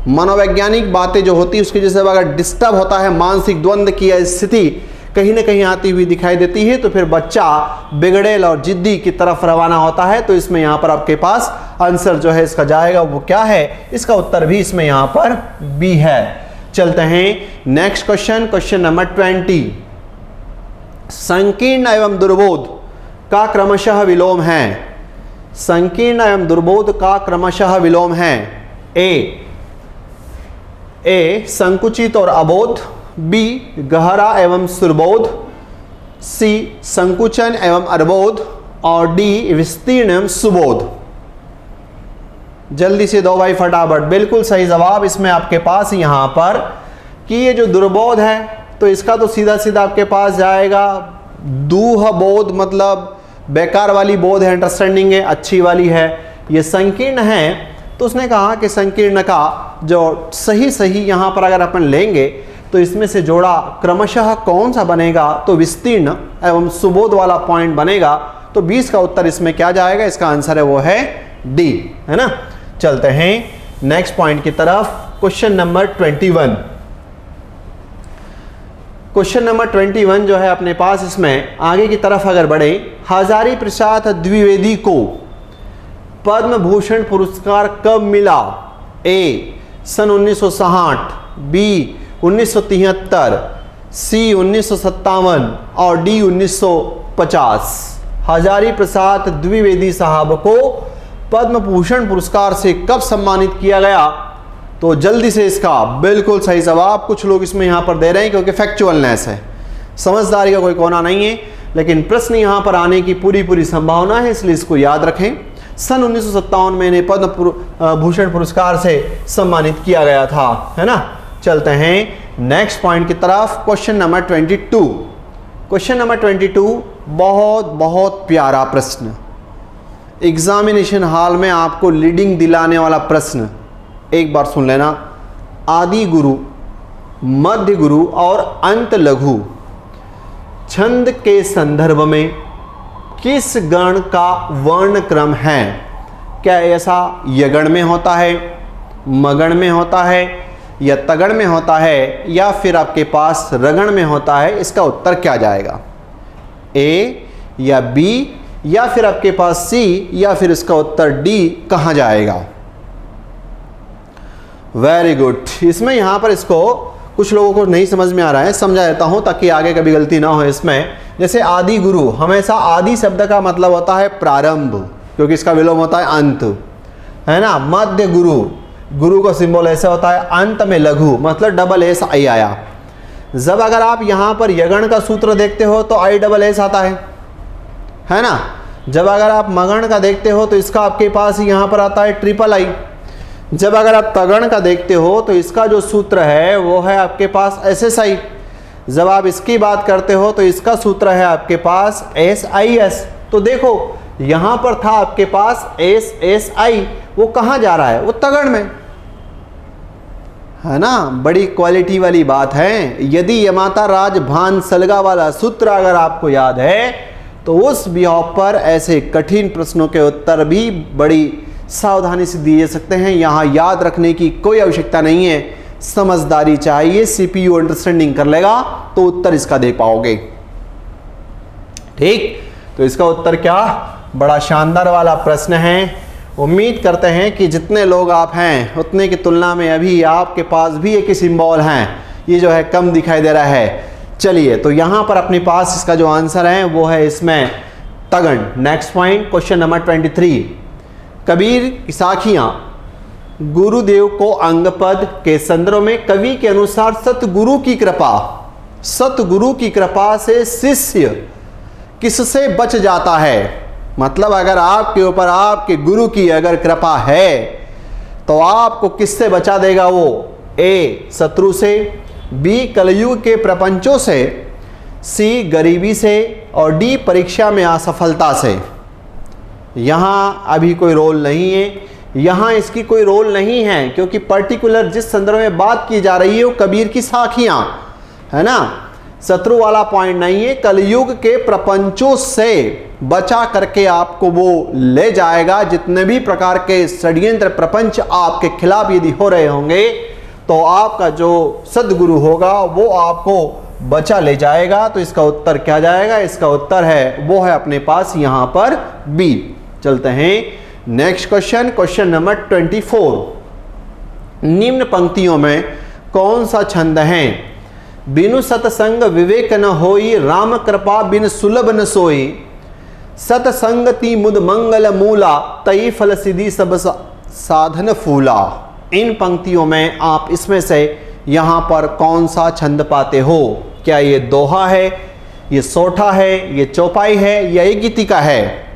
मनोवैज्ञानिक बातें जो होती है उसकी जैसे अगर डिस्टर्ब होता है, मानसिक द्वंद्व की स्थिति कहीं ना कहीं आती हुई दिखाई देती है, तो फिर बच्चा बिगड़ेल और जिद्दी की तरफ रवाना होता है। तो इसमें यहाँ पर आपके पास आंसर जो है इसका जाएगा वो क्या है? इसका उत्तर भी इसमें यहाँ पर बी है। चलते हैं नेक्स्ट क्वेश्चन, क्वेश्चन नंबर 20, संकीर्ण एवं दुर्बोध का क्रमशः विलोम है। संकीर्ण एवं दुर्बोध का क्रमशः विलोम है। ए, संकुचित और अबोध, बी, गहरा एवं सुरबोध, सी, संकुचन एवं अर्बोध, और डी, विस्तीर्ण एवं सुबोध। जल्दी से दो भाई फटाफट। बिल्कुल सही जवाब इसमें आपके पास यहां पर कि ये जो दुर्बोध है तो इसका तो सीधा सीधा आपके पास जाएगा दूह बोध, मतलब बेकार वाली बोध है, अंडरस्टैंडिंग है, अच्छी वाली है। ये संकीर्ण है तो उसने कहा कि संकीर्ण का जो सही यहाँ पर अगर अपन लेंगे तो इसमें से जोड़ा क्रमशः कौन सा बनेगा? तो विस्तीर्ण एवं सुबोध वाला पॉइंट बनेगा। तो 20 का उत्तर इसमें क्या जाएगा? इसका आंसर है वो है डी, है ना। चलते हैं नेक्स्ट पॉइंट की तरफ, क्वेश्चन नंबर 21। क्वेश्चन नंबर 21 जो है अपने पास, इसमें आगे की तरफ अगर बढ़े, हजारी प्रसाद द्विवेदी को पद्म भूषण पुरस्कार कब मिला? ए, सन 1960, बी, 1973, सी, 1957 और डी, 1950। हजारी प्रसाद द्विवेदी साहब को पद्म भूषण पुरस्कार से कब सम्मानित किया गया? तो जल्दी से इसका बिल्कुल सही जवाब कुछ लोग इसमें यहाँ पर दे रहे हैं क्योंकि फैक्चुअलनेस है, समझदारी का कोई कोना नहीं है, लेकिन प्रश्न यहाँ पर आने की पूरी संभावना है, इसलिए इसको याद रखें। सन 1957 में इन्हें पद्म भूषण पुरस्कार से सम्मानित किया गया था, है ना। चलते हैं नेक्स्ट पॉइंट की तरफ, क्वेश्चन नंबर 22। क्वेश्चन नंबर 22 बहुत प्यारा प्रश्न, एग्जामिनेशन हॉल में आपको लीडिंग दिलाने वाला प्रश्न। एक बार सुन लेना। आदि गुरु, मध्य गुरु और अंत लघु छंद के संदर्भ में किस गण का वर्ण क्रम है? क्या ऐसा यगण में होता है, मगण में होता है, या तगण में होता है, या फिर आपके पास रगण में होता है? इसका उत्तर क्या जाएगा? ए या बी, या फिर आपके पास सी, या फिर इसका उत्तर डी कहाँ जाएगा? Very good. इसमें यहाँ पर इसको कुछ लोगों को नहीं समझ में आ रहा है, समझा देता हूँ ताकि आगे कभी गलती ना हो इसमें। जैसे आदि गुरु, हमेशा आदि शब्द का मतलब होता है प्रारंभ, क्योंकि इसका विलोम होता है अंत, है ना। मध्य गुरु, गुरु का सिंबल ऐसे होता है। अंत में लघु, मतलब डबल एस आई आया। जब अगर आप यहाँ पर यगण का सूत्र देखते हो तो आई डबल एस आता है ना। जब अगर आप मगण का देखते हो तो इसका आपके पास यहाँ पर आता है ट्रिपल आई। जब अगर आप तगण का देखते हो तो इसका जो सूत्र है वो है आपके पास एस एस आई। जब आप इसकी बात करते हो तो इसका सूत्र है आपके पास एस आई एस। तो देखो यहाँ पर था आपके पास एस एस आई, वो कहाँ जा रहा है? वो तगण में, है ना। बड़ी क्वालिटी वाली बात है। यदि यमाता राज भान सलगा वाला सूत्र अगर आपको याद है तो उस बिहाफ पर ऐसे कठिन प्रश्नों के उत्तर भी बड़ी सावधानी से दिए सकते हैं। यहाँ याद रखने की कोई आवश्यकता नहीं है, समझदारी चाहिए, सीपीयू अंडरस्टैंडिंग कर लेगा तो उत्तर इसका दे पाओगे। ठीक, तो इसका उत्तर क्या, बड़ा शानदार वाला प्रश्न है। उम्मीद करते हैं कि जितने लोग आप हैं उतने की तुलना में अभी आपके पास भी एक ही सिंबल हैं, ये जो है कम दिखाई दे रहा है। चलिए, तो यहाँ पर अपने पास इसका जो आंसर है वो है इसमें तगन। Next point, question number 23। Kabir की साखियाँ गुरुदेव को अंगपद के संदर्भ में कवि के अनुसार सतगुरु की कृपा से शिष्य किससे बच जाता है। मतलब अगर आपके ऊपर आपके गुरु की अगर कृपा है तो आपको किससे बचा देगा वो, ए शत्रु से, बी कलयुग के प्रपंचों से, सी गरीबी से और डी परीक्षा में असफलता से। यहाँ अभी कोई रोल नहीं है, यहाँ इसकी कोई रोल नहीं है क्योंकि पर्टिकुलर जिस संदर्भ में बात की जा रही है वो कबीर की साखियाँ है ना, शत्रु वाला पॉइंट नहीं है। कलयुग के प्रपंचों से बचा करके आपको वो ले जाएगा। जितने भी प्रकार के षड्यंत्र प्रपंच आपके खिलाफ यदि हो रहे होंगे तो आपका जो सदगुरु होगा वो आपको बचा ले जाएगा। तो इसका उत्तर क्या जाएगा, इसका उत्तर है वो है अपने पास यहाँ पर बी। चलते हैं नेक्स्ट क्वेश्चन, क्वेश्चन नंबर 24। निम्न पंक्तियों में कौन सा छंद है। बिनु सतसंग विवेक न होई, राम कृपा बिन सुलभ न सोई, सतसंगति मुद मंगल मूला, तई फल सिद्धि सब साधन फूला। इन पंक्तियों में आप इसमें से यहाँ पर कौन सा छंद पाते हो। क्या ये दोहा है, ये सोठा है, ये चौपाई है या ये गीतिका है।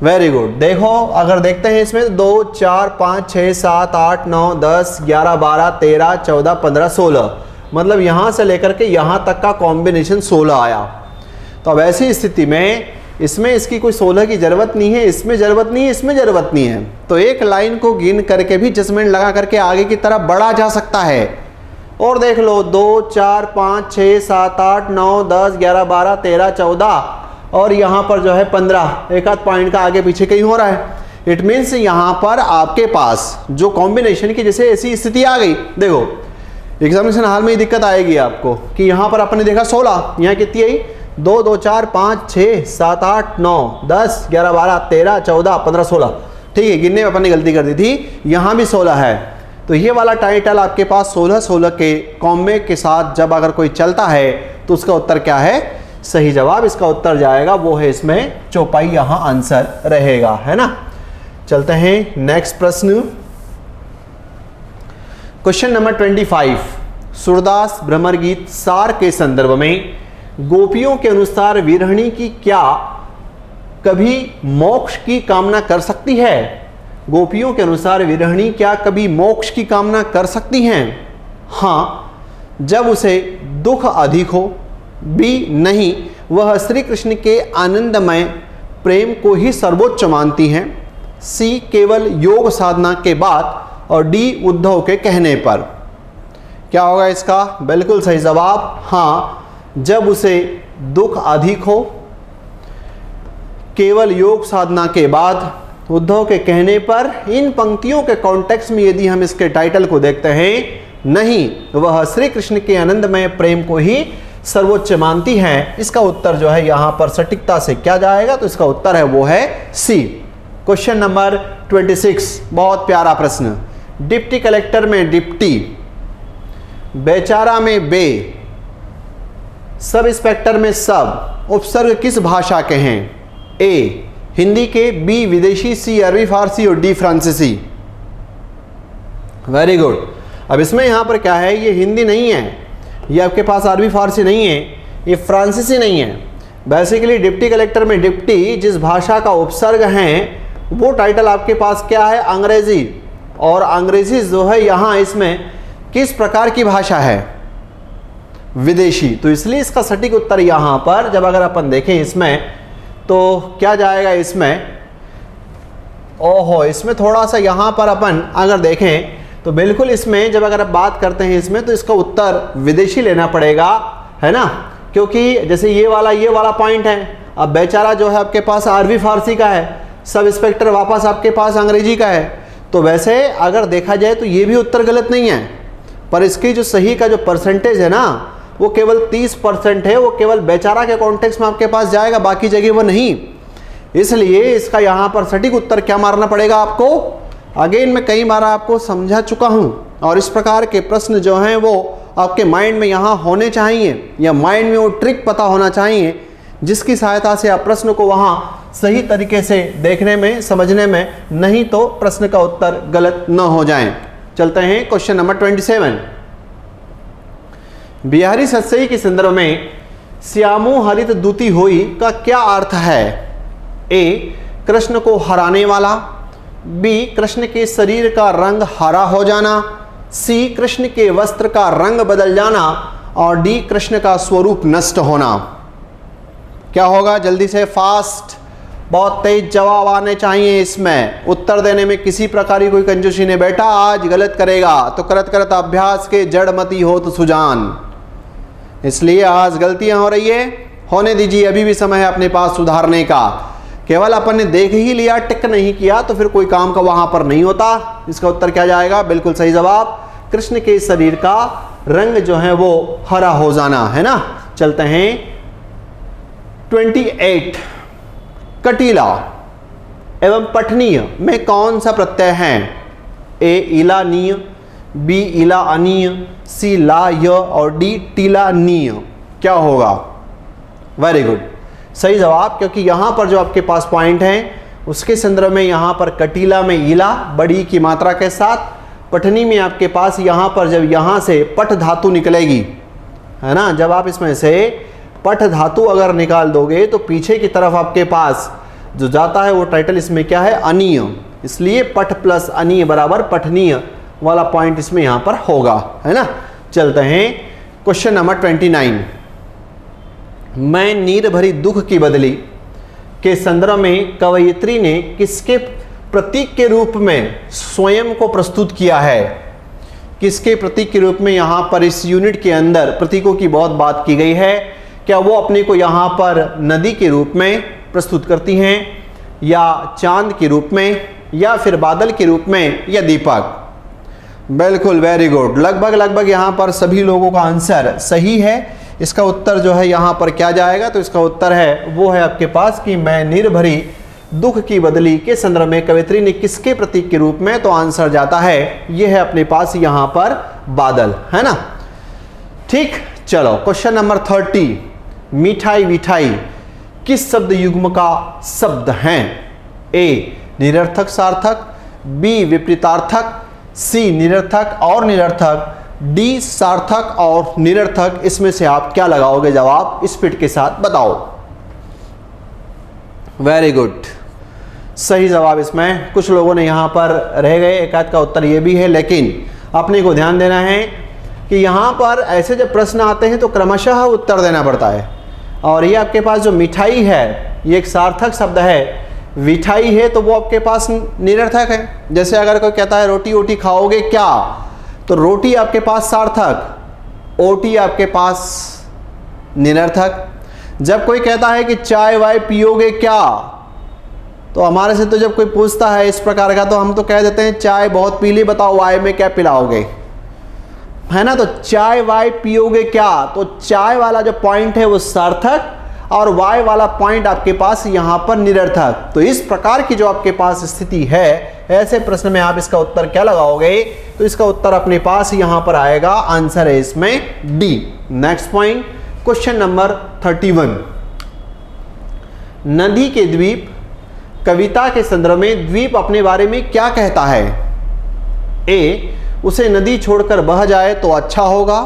Very good. देखो अगर देखते हैं इसमें 2 4 5 6 7 8 9 10 11 12 13 14 15 16, मतलब यहाँ से लेकर के यहाँ तक का कॉम्बिनेशन 16 आया। तो अब ऐसी स्थिति में इसमें इसकी कोई 16 की ज़रूरत नहीं है, इसमें ज़रूरत नहीं है, इसमें ज़रूरत नहीं है। तो एक लाइन को गिन करके भी जजमेंट लगा करके आगे की तरफ बढ़ा जा सकता है। और देख लो 2 4 5 6 7 8 9 10 11 12 13 14 और यहाँ पर जो है 15, एक आध पॉइंट का आगे पीछे कहीं हो रहा है। इट मीन्स यहाँ पर आपके पास जो कॉम्बिनेशन की जैसे ऐसी स्थिति आ गई। देखो एग्जामिनेशन हाल में ही दिक्कत आएगी आपको कि यहाँ पर आपने देखा 16, यहाँ कितनी आई 2 2 4 5 6 7 8 9 10 11 12 13 14 15 16। ठीक है, गिनने में अपन ने गलती कर दी थी, यहाँ भी 16 है। तो ये वाला टाइटल आपके पास 16 के कॉम्बे के साथ जब अगर कोई चलता है तो उसका उत्तर क्या है, सही जवाब इसका उत्तर जाएगा वो है इसमें चौपाई, यहाँ आंसर रहेगा, है ना। चलते हैं नेक्स्ट प्रश्न, क्वेश्चन नंबर 25। सूरदास भ्रमर गीत सार के संदर्भ में गोपियों के अनुसार विरहिणी की क्या कभी मोक्ष की कामना कर सकती है। गोपियों के अनुसार विरहिणी क्या कभी मोक्ष की कामना कर सकती हैं। हाँ, जब उसे दुख अधिक हो, बी नहीं, वह श्री कृष्ण के आनंदमय प्रेम को ही सर्वोच्च मानती हैं, सी केवल योग साधना के बाद और डी उद्धव के कहने पर। क्या होगा इसका बिल्कुल सही जवाब, हाँ, जब उसे दुख अधिक हो, केवल योग साधना के बाद, उद्धव के कहने पर। इन पंक्तियों के कॉन्टेक्स्ट में यदि हम इसके टाइटल को देखते हैं, नहीं, वह श्री कृष्ण के आनंदमय प्रेम को ही सर्वोच्च मानती हैं, इसका उत्तर जो है यहाँ पर सटीकता से क्या जाएगा, तो इसका उत्तर है वो है सी। क्वेश्चन नंबर 26, बहुत प्यारा प्रश्न। डिप्टी कलेक्टर में डिप्टी, बेचारा में बे, सब इंस्पेक्टर में सब, उपसर्ग किस भाषा के हैं। ए हिंदी के, बी विदेशी, सी अरबी फारसी और डी फ्रांसीसी। Very good. अब इसमें यहाँ पर क्या है, ये हिंदी नहीं है, ये आपके पास अरबी फारसी नहीं है, ये फ्रांसीसी नहीं है। बेसिकली डिप्टी कलेक्टर में डिप्टी जिस भाषा का उपसर्ग है वो टाइटल आपके पास क्या है, अंग्रेजी। और अंग्रेजी जो है यहाँ इसमें किस प्रकार की भाषा है, विदेशी। तो इसलिए इसका सटीक उत्तर यहाँ पर जब अगर अपन देखें इसमें तो क्या जाएगा इसमें, ओहो, इसमें थोड़ा सा यहाँ पर अपन अगर देखें तो बिल्कुल इसमें जब अगर आप बात करते हैं इसमें तो इसका उत्तर विदेशी लेना पड़ेगा, है ना, क्योंकि जैसे ये वाला पॉइंट है अब बेचारा जो है आपके पास अरबी फारसी का है, सब इंस्पेक्टर वापस आपके पास अंग्रेजी का है। तो वैसे अगर देखा जाए तो ये भी उत्तर गलत नहीं है, पर इसकी जो सही का जो परसेंटेज है ना वो केवल 30% है, वो केवल बेचारा के कॉन्टेक्स्ट में आपके पास जाएगा, बाकी जगह वो नहीं। इसलिए इसका यहाँ पर सटीक उत्तर क्या मारना पड़ेगा आपको। अगेन मैं कई बार आपको समझा चुका हूँ, और इस प्रकार के प्रश्न जो हैं वो आपके माइंड में यहाँ होने चाहिए, या माइंड में वो ट्रिक पता होना चाहिए जिसकी सहायता से आप प्रश्न को वहाँ सही तरीके से देखने में, समझने में, नहीं तो प्रश्न का उत्तर गलत न हो जाए। चलते हैं क्वेश्चन नंबर 27। बिहारी सत्सई के संदर्भ में श्यामो हरित दूती हुई का क्या अर्थ है। ए, कृष्ण को हराने वाला। बी, कृष्ण के शरीर का रंग हरा हो जाना। सी, कृष्ण के वस्त्र का रंग बदल जाना। और डी, कृष्ण का स्वरूप नष्ट होना। क्या होगा, जल्दी से फास्ट, बहुत तेज जवाब आने चाहिए। इसमें उत्तर देने में किसी प्रकार की कोई कंजूसी नहीं। बेटा आज गलत करेगा तो करत करत अभ्यास के जड़मती हो तो सुजान, इसलिए आज गलतियां हो रही है, होने दीजिए, अभी भी समय है अपने पास सुधारने का। केवल अपन ने देख ही लिया, टिक नहीं किया तो फिर कोई काम का वहां पर नहीं होता। इसका उत्तर क्या जाएगा, बिल्कुल सही जवाब, कृष्ण के शरीर का रंग जो है वो हरा हो जाना, है ना। चलते हैं 28। कटीला एवं पठनीय में कौन सा प्रत्यय है। ए, इलानीय। बी, इला अनीय। सी, ला य। और डी, टीला नीय। क्या होगा, वेरी गुड, सही जवाब, क्योंकि यहां पर जो आपके पास पॉइंट है उसके संदर्भ में यहां पर कटीला में इला बड़ी की मात्रा के साथ, पठनी में आपके पास यहां पर जब यहां से पठ धातु निकलेगी, है ना, जब आप इसमें से पठ धातु अगर निकाल दोगे तो पीछे की तरफ आपके पास जो जाता है वो टाइटल इसमें क्या है, अनीय, इसलिए पठ प्लस अनीय बराबर पठनीय वाला पॉइंट इसमें यहां पर होगा, है ना। चलते हैं क्वेश्चन नंबर 29। मैं नीर भरी दुख की बदली के संदर्भ में कवयित्री ने किसके प्रतीक के रूप में स्वयं को प्रस्तुत किया है। किसके प्रतीक के रूप में यहां पर इस यूनिट के अंदर प्रतीकों की बहुत बात की गई है। क्या वो अपने को यहाँ पर नदी के रूप में प्रस्तुत करती हैं, या चांद के रूप में, या फिर बादल के रूप में, या दीपक। बिल्कुल, वेरी गुड, लगभग यहाँ पर सभी लोगों का आंसर सही है। इसका उत्तर जो है यहाँ पर क्या जाएगा, तो इसका उत्तर है वो है आपके पास कि मैं निर्भरी दुख की बदली के संदर्भ में कवित्री ने किसके प्रतीक के रूप में, तो आंसर जाता है ये है अपने पास यहाँ पर बादल, है ना। ठीक, चलो क्वेश्चन नंबर 30। मिठाई विठाई किस शब्द युग्म का शब्द हैं। ए, निरर्थक सार्थक। बी, विपरीतार्थक। सी, निरर्थक और निरर्थक। डी, सार्थक और निरर्थक। इसमें से आप क्या लगाओगे जवाब, स्पीड के साथ बताओ। वेरी गुड, सही जवाब इसमें कुछ लोगों ने यहां पर रह गए, एक आध का उत्तर ये भी है, लेकिन अपने को ध्यान देना है कि यहाँ पर ऐसे जब प्रश्न आते हैं तो क्रमशः उत्तर देना पड़ता है। और ये आपके पास जो मिठाई है ये एक सार्थक शब्द है, विठाई है तो वो आपके पास निरर्थक है। जैसे अगर कोई कहता है रोटी ओटी खाओगे क्या, तो रोटी आपके पास सार्थक, ओटी आपके पास निरर्थक। जब कोई कहता है कि चाय वाय पियोगे क्या, तो हमारे से तो जब कोई पूछता है इस प्रकार का तो हम तो कह देते हैं चाय बहुत पी ली, बताओ वाय में क्या पिलाओगे, है ना। तो चाय वाय पियोगे क्या, तो चाय वाला जो पॉइंट है वो सार्थक और वाय वाला पॉइंट आपके पास यहां पर निरर्थक। तो इस प्रकार की जो आपके पास स्थिति है, ऐसे प्रश्न में आप इसका उत्तर क्या लगाओगे, तो इसका उत्तर अपने पास यहां पर आएगा, आंसर है इसमें D. Next point, question number 31। नदी के द्वीप कविता के संदर्भ में द्वीप अपने बारे में क्या कहता है। ए, उसे नदी छोड़कर बह जाए तो अच्छा होगा।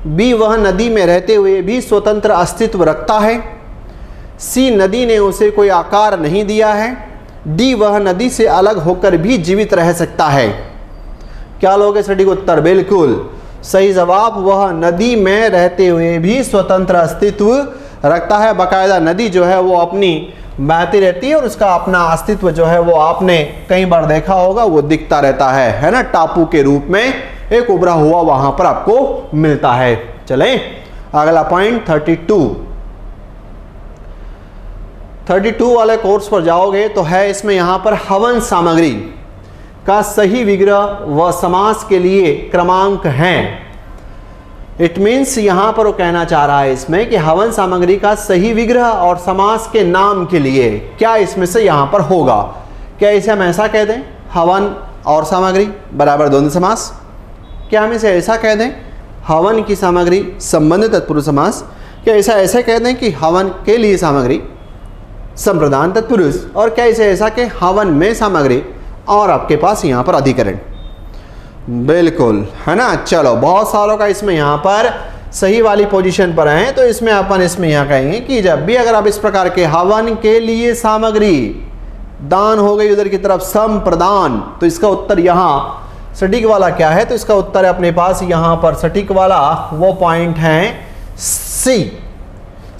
बी, वह नदी में रहते हुए भी स्वतंत्र अस्तित्व रखता है। सी, नदी ने उसे कोई आकार नहीं दिया है। डी, वह नदी से अलग होकर भी जीवित रह सकता है। क्या लोगे सटीक उत्तर, बिल्कुल सही जवाब, वह नदी में रहते हुए भी स्वतंत्र अस्तित्व रखता है। बाकायदा नदी जो है वो अपनी बहती रहती है और उसका अपना अस्तित्व जो है वो आपने कई बार देखा होगा, वो दिखता रहता है ना, टापू के रूप में एक उभरा हुआ वहां पर आपको मिलता है। चलें अगला पॉइंट 32। 32 वाले कोर्स पर जाओगे तो है इसमें यहाँ पर हवन सामग्री का सही विग्रह व समास के लिए क्रमांक हैं। इट मीन्स यहाँ पर वो कहना चाह रहा है इसमें कि हवन सामग्री का सही विग्रह और समास के नाम के लिए क्या इसमें से यहाँ पर होगा। क्या इसे हम ऐसा कह दें हवन और सामग्री बराबर द्वंद्व समास? क्या हम इसे ऐसा कह दें हवन की सामग्री संबंध तत्पुरुष समास? क्या ऐसा ऐसे कह दें कि हवन के लिए सामग्री संप्रदान तत्पुरुष? और क्या इसे ऐसा कि हवन में सामग्री और आपके पास यहाँ पर अधिकरण? बिल्कुल, है ना। चलो, बहुत सारों का इसमें यहाँ पर सही वाली पोजीशन पर हैं, तो इसमें अपन इसमें यहाँ कहेंगे कि जब भी अगर आप इस प्रकार के हवन के लिए सामग्री दान हो गई उधर की तरफ संप्रदान, तो इसका उत्तर यहाँ सटीक वाला क्या है? तो इसका उत्तर है अपने पास यहाँ पर सटीक वाला वो पॉइंट है सी।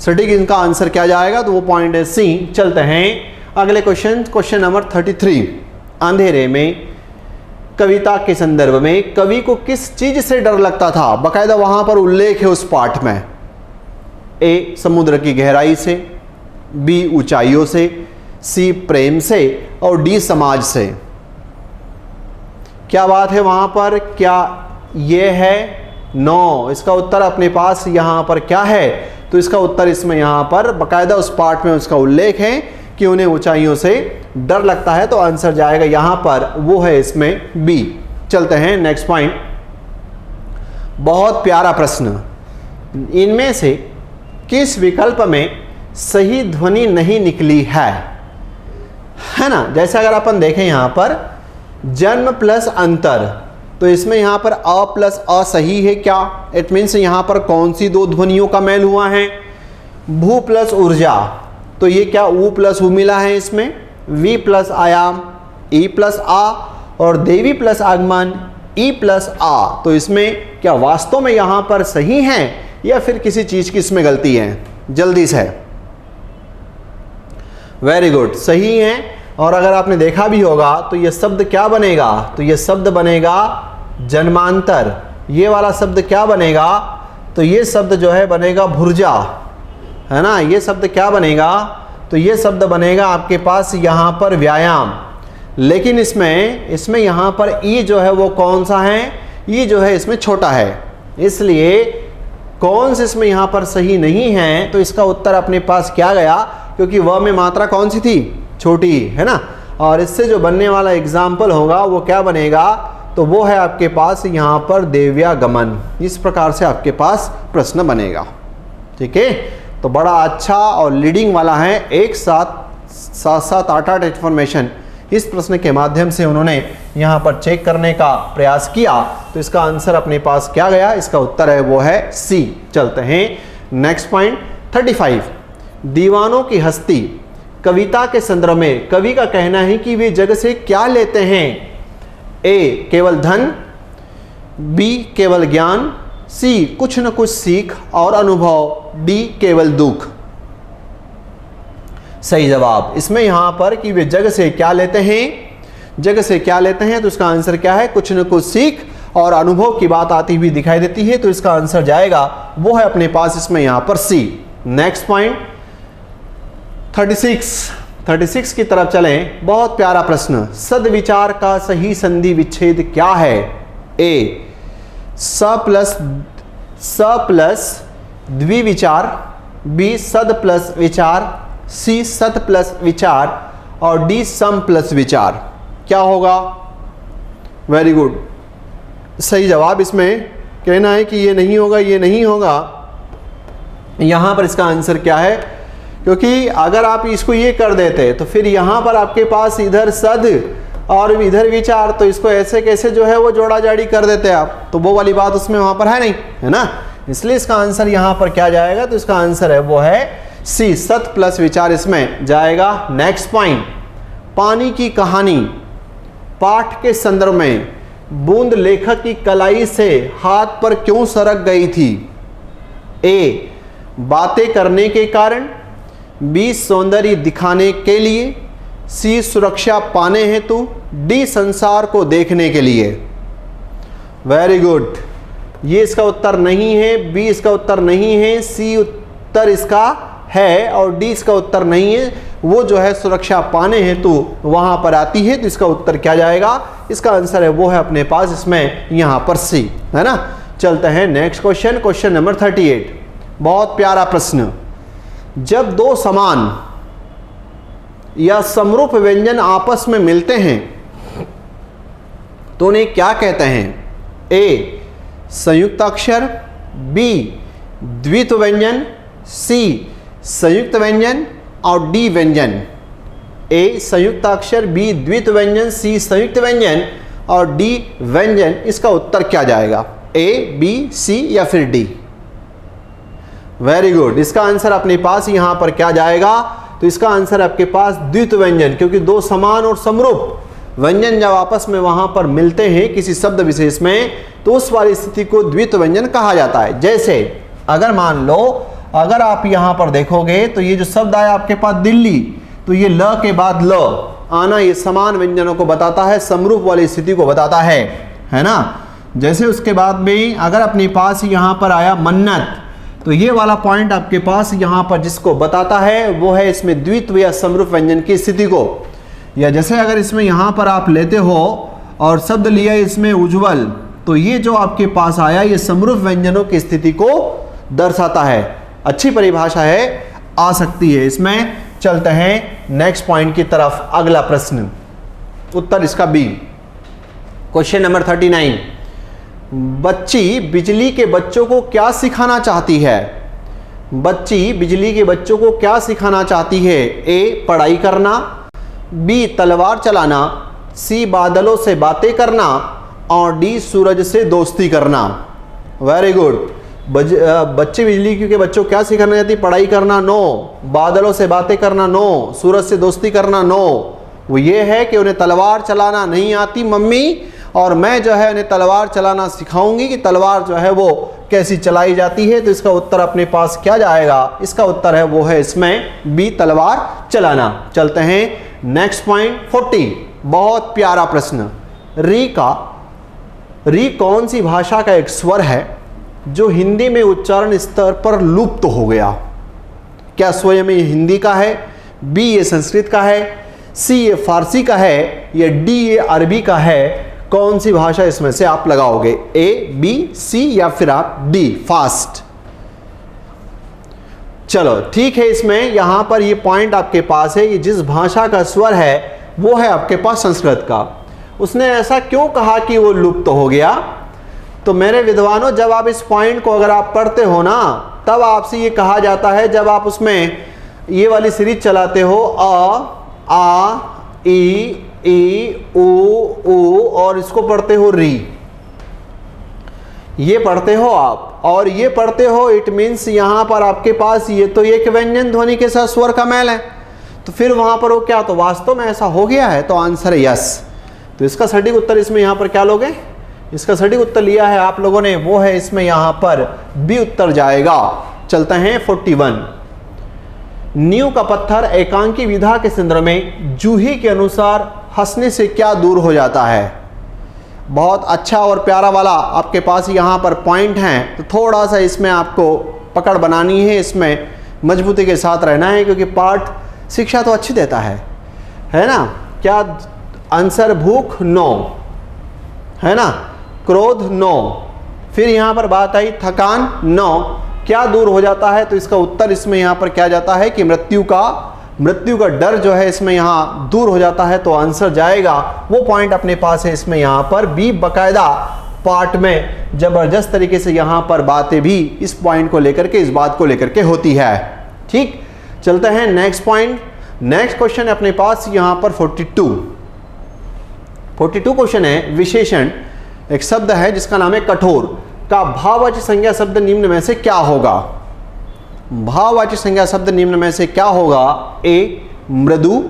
सटीक इनका आंसर क्या जाएगा? तो वो पॉइंट है सी। चलते हैं अगले क्वेश्चन नंबर 33। अंधेरे में कविता के संदर्भ में कवि को किस चीज से डर लगता था? बकायदा वहां पर उल्लेख है उस पाठ में। ए समुद्र की गहराई से, बी ऊंचाइयों से, सी प्रेम से और डी समाज से। क्या बात है वहां पर? क्या ये है? नो। इसका उत्तर अपने पास यहां पर क्या है? तो इसका उत्तर इसमें यहां पर बकायदा उस पाठ में उसका उल्लेख है कि उन्हें ऊंचाइयों से डर लगता है, तो आंसर जाएगा यहां पर वो है इसमें बी। चलते हैं नेक्स्ट पॉइंट। बहुत प्यारा प्रश्न। इनमें से किस विकल्प में सही ध्वनि नहीं निकली है ना? जैसे अगर अपन देखें यहां पर जन्म प्लस अंतर, तो इसमें यहां पर अ प्लस अ सही है क्या? इट मीन्स यहां पर कौन सी दो ध्वनियों का मेल हुआ है? भू प्लस ऊर्जा, तो ये क्या ऊ प्लस ऊ मिला है इसमें? वी प्लस आयाम, ई प्लस आ, और देवी प्लस आगमन, ई प्लस आ। तो इसमें क्या वास्तव में यहां पर सही है या फिर किसी चीज की इसमें गलती है? जल्दी से। वेरी गुड, सही है। और अगर आपने देखा भी होगा तो ये शब्द क्या बनेगा? तो ये शब्द बनेगा जन्मांतर। ये वाला शब्द क्या बनेगा? तो ये शब्द जो है बनेगा भुर्जा, है ना। ये शब्द क्या बनेगा? तो ये शब्द बनेगा आपके पास यहाँ पर व्यायाम। लेकिन इसमें यहाँ पर ई जो है वो कौन सा है? ई जो है इसमें छोटा है, इसलिए कौन से इसमें यहाँ पर सही नहीं है? तो इसका उत्तर अपने पास क्या गया? क्योंकि वह में मात्रा कौन सी थी? छोटी, है ना। और इससे जो बनने वाला एग्जाम्पल होगा वो क्या बनेगा? तो वो है आपके पास यहाँ पर देव्यागमन। इस प्रकार से आपके पास प्रश्न बनेगा। ठीक है, तो बड़ा अच्छा और लीडिंग वाला है। एक साथ 8 इन्फॉर्मेशन इस प्रश्न के माध्यम से उन्होंने यहाँ पर चेक करने का प्रयास किया, तो इसका आंसर अपने पास क्या गया? इसका उत्तर है वो है सी। चलते हैं नेक्स्ट पॉइंट 35। दीवानों की हस्ती कविता के संदर्भ में कवि का कहना है कि वे जग से क्या लेते हैं? ए केवल धन, बी केवल ज्ञान, सी कुछ न कुछ सीख और अनुभव, डी केवल दुख। सही जवाब इसमें यहां पर कि वे जग से क्या लेते हैं? जग से क्या लेते हैं, तो इसका आंसर क्या है? कुछ न कुछ सीख और अनुभव की बात आती हुई दिखाई देती है, तो इसका आंसर जाएगा वो है अपने पास इसमें यहां पर सी। नेक्स्ट पॉइंट 36 की तरफ चलें। बहुत प्यारा प्रश्न। सद्विचार का सही संधि विच्छेद क्या है? ए स प्लस द्विविचार, बी सद प्लस विचार, सी सत प्लस विचार और डी सम प्लस विचार। क्या होगा? वेरी गुड, सही जवाब इसमें कहना है कि ये नहीं होगा, ये नहीं होगा। यहां पर इसका आंसर क्या है? क्योंकि अगर आप इसको ये कर देते तो फिर यहाँ पर आपके पास इधर सद और इधर विचार, तो इसको ऐसे कैसे जो है वो जोड़ा जाड़ी कर देते आप, तो वो वाली बात उसमें वहाँ पर है नहीं, है ना। इसलिए इसका आंसर यहाँ पर क्या जाएगा? तो इसका आंसर है वो है सी, सत प्लस विचार इसमें जाएगा। नेक्स्ट पॉइंट, पानी की कहानी पाठ के संदर्भ में बूंद लेखक की कलाई से हाथ पर क्यों सरक गई थी? ए बातें करने के कारण, बी सौंदर्य दिखाने के लिए, सी सुरक्षा पाने हेतु, डी संसार को देखने के लिए। वेरी गुड, ये इसका उत्तर नहीं है, बी इसका उत्तर नहीं है, सी उत्तर इसका है और डी इसका उत्तर नहीं है। वो जो है सुरक्षा पाने हेतु वहाँ पर आती है। तो इसका उत्तर क्या जाएगा? इसका आंसर है वो है अपने पास इसमें यहाँ पर सी, है ना। चलते हैं नेक्स्ट क्वेश्चन, क्वेश्चन नंबर 38। बहुत प्यारा प्रश्न। जब दो समान या समरूप व्यंजन आपस में मिलते हैं तो उन्हें क्या कहते हैं? ए संयुक्त अक्षर, बी द्वित व्यंजन, सी संयुक्त व्यंजन और डी व्यंजन। ए संयुक्त अक्षर, बी द्वित व्यंजन, सी संयुक्त व्यंजन और डी व्यंजन। इसका उत्तर क्या जाएगा? ए, बी, सी या फिर डी? Very good. इसका आंसर अपने पास यहां पर क्या जाएगा? तो इसका आंसर आपके पास द्वित व्यंजन, क्योंकि दो समान और समरूप व्यंजन जब आपस में वहां पर मिलते हैं किसी शब्द विशेष में तो उस वाली स्थिति को द्वित व्यंजन कहा जाता है। जैसे अगर मान लो, अगर आप यहां पर देखोगे तो ये जो शब्द आया आपके पास दिल्ली, तो ये ल के बाद ल आना ये समान व्यंजनों को बताता है, समरूप वाली स्थिति को बताता है ना। जैसे उसके बाद में अगर अपने पास यहां पर आया मन्नत, तो ये वाला पॉइंट आपके पास यहाँ पर जिसको बताता है वो है इसमें द्वित या समरूप व्यंजन की स्थिति को। या जैसे अगर इसमें यहाँ पर आप लेते हो और शब्द लिया इसमें उज्जवल, तो ये जो आपके पास आया ये समरूप व्यंजनों की स्थिति को दर्शाता है। अच्छी परिभाषा है, आ सकती है इसमें। चलते हैं नेक्स्ट पॉइंट की तरफ। अगला प्रश्न, उत्तर इसका बी। Question number 39। बच्ची बिजली के बच्चों को क्या सिखाना चाहती है? बच्ची बिजली के बच्चों को क्या सिखाना चाहती है? ए पढ़ाई करना, बी तलवार चलाना, सी बादलों से बातें करना और डी सूरज से दोस्ती करना। Very good. बच्चे बिजली के बच्चों को क्या सिखाना चाहती? पढ़ाई करना नो, बादलों से बातें करना नो, सूरज से दोस्ती करना नो। वो ये है कि उन्हें तलवार चलाना नहीं आती मम्मी, और मैं जो है उन्हें तलवार चलाना सिखाऊंगी कि तलवार जो है वो कैसी चलाई जाती है। तो इसका उत्तर अपने पास क्या जाएगा? इसका उत्तर है वो है इसमें बी तलवार चलाना। चलते हैं नेक्स्ट पॉइंट 40। बहुत प्यारा प्रश्न। री कौन सी भाषा का एक स्वर है जो हिंदी में उच्चारण स्तर पर लुप्त हो गया? क्या स्वयं ये हिंदी का है, बी ये संस्कृत का है, सी ये फारसी का है या डी ये अरबी का है? कौन सी भाषा इसमें से आप लगाओगे? ए, बी, सी या फिर आप डी? फास्ट। चलो ठीक है, इसमें यहां पर ये पॉइंट आपके पास है, ये जिस भाषा का स्वर है वो है आपके पास संस्कृत का। उसने ऐसा क्यों कहा कि वो लुप्त हो गया? तो मेरे विद्वानों, जब आप इस पॉइंट को अगर आप पढ़ते हो ना, तब आपसे ये कहा जाता है, जब आप उसमें ये वाली सीरीज चलाते हो आ ई ऊ और इसको पढ़ते हो री, ये पढ़ते हो आप और ये पढ़ते हो, इट मीन्स यहां पर आपके पास ये तो एक व्यंजन ध्वनि के साथ स्वर का मेल है। तो फिर वहां पर वो क्या, तो वास्तव में ऐसा हो गया है? तो आंसर है यस। तो इसका सटीक उत्तर इसमें यहां पर क्या लोगे? इसका सटीक उत्तर लिया है आप लोगों ने, वो है इसमें यहां पर बी उत्तर जाएगा। चलते हैं 41। नींव का पत्थर एकांकी विधा के संदर्भ में जूही के अनुसार हंसने से क्या दूर हो जाता है? बहुत अच्छा और प्यारा वाला आपके पास यहाँ पर पॉइंट है। तो थोड़ा सा इसमें आपको पकड़ बनानी है, इसमें मजबूती के साथ रहना है, क्योंकि पाठ शिक्षा तो अच्छी देता है ना। क्या आंसर? भूख नो, है ना, क्रोध नो, फिर यहाँ पर बात आई थकान नो। क्या दूर हो जाता है? तो इसका उत्तर इसमें यहाँ पर क्या जाता है कि मृत्यु का डर जो है इसमें यहाँ दूर हो जाता है। तो आंसर जाएगा, वो पॉइंट अपने पास है इसमें यहाँ पर बी। बकायदा पार्ट में जबरदस्त तरीके से यहाँ पर बातें भी इस पॉइंट को लेकर के, इस बात को लेकर के होती है। ठीक, चलते हैं नेक्स्ट पॉइंट। नेक्स्ट क्वेश्चन अपने पास यहाँ पर 42 क्वेश्चन है। विशेषण एक शब्द है जिसका नाम है कठोर, का भाववाची संज्ञा शब्द निम्न में से क्या होगा? भाववाची संज्ञा शब्द निम्न में से क्या होगा? ए मृदु,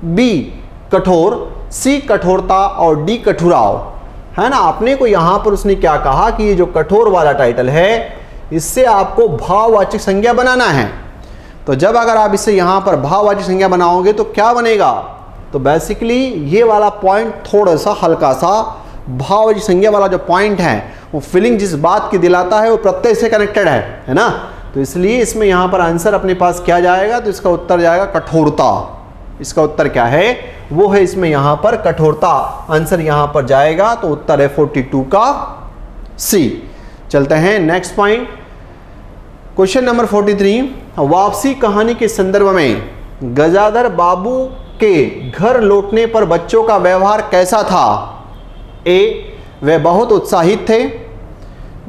बी कठोर, सी कठोरता और डी कठुराव, है ना। अपने को यहां पर उसने क्या कहा कि ये जो कठोर वाला टाइटल है इससे आपको भाववाचक संज्ञा बनाना है। तो जब अगर आप इसे यहां पर भाववाचक संज्ञा बनाओगे तो क्या बनेगा? तो बेसिकली ये वाला पॉइंट थोड़ा सा हल्का सा भाववाचक संज्ञा वाला जो पॉइंट है वो फीलिंग जिस बात की दिलाता है वो प्रत्यय से कनेक्टेड है ना। तो इसलिए इसमें यहाँ पर आंसर अपने पास क्या जाएगा, तो इसका उत्तर जाएगा कठोरता। इसका उत्तर क्या है, वो है इसमें यहाँ पर कठोरता। आंसर यहाँ पर जाएगा, तो उत्तर है 42 का सी। चलते हैं नेक्स्ट पॉइंट, क्वेश्चन नंबर 43। वापसी कहानी के संदर्भ में गजाधर बाबू के घर लौटने पर बच्चों का व्यवहार कैसा था? ए, वे बहुत उत्साहित थे।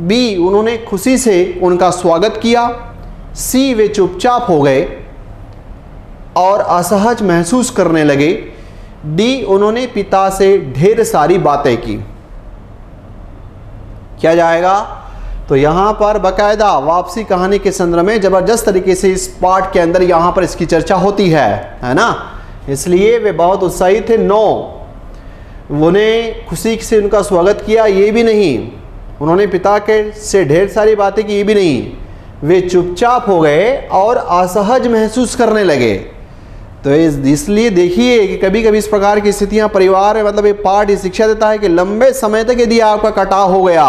बी, उन्होंने खुशी से उनका स्वागत किया। सी, वे चुपचाप हो गए और असहज महसूस करने लगे। डी, उन्होंने पिता से ढेर सारी बातें की। क्या जाएगा, तो यहां पर बकायदा वापसी कहानी के संदर्भ में जबरदस्त तरीके से इस पार्ट के अंदर यहां पर इसकी चर्चा होती है ना। इसलिए वे बहुत उत्साहित थे, नो। उन्हें खुशी से उनका स्वागत किया, ये भी नहीं। उन्होंने पिता के से ढेर सारी बातें की, ये भी नहीं। वे चुपचाप हो गए और असहज महसूस करने लगे। तो इसलिए देखिए कि कभी कभी इस प्रकार की स्थितियां परिवार में, मतलब ये पार्ट ये शिक्षा देता है कि लंबे समय तक यदि आपका कटाव हो गया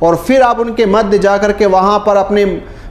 और फिर आप उनके मध्य जाकर के वहाँ पर अपने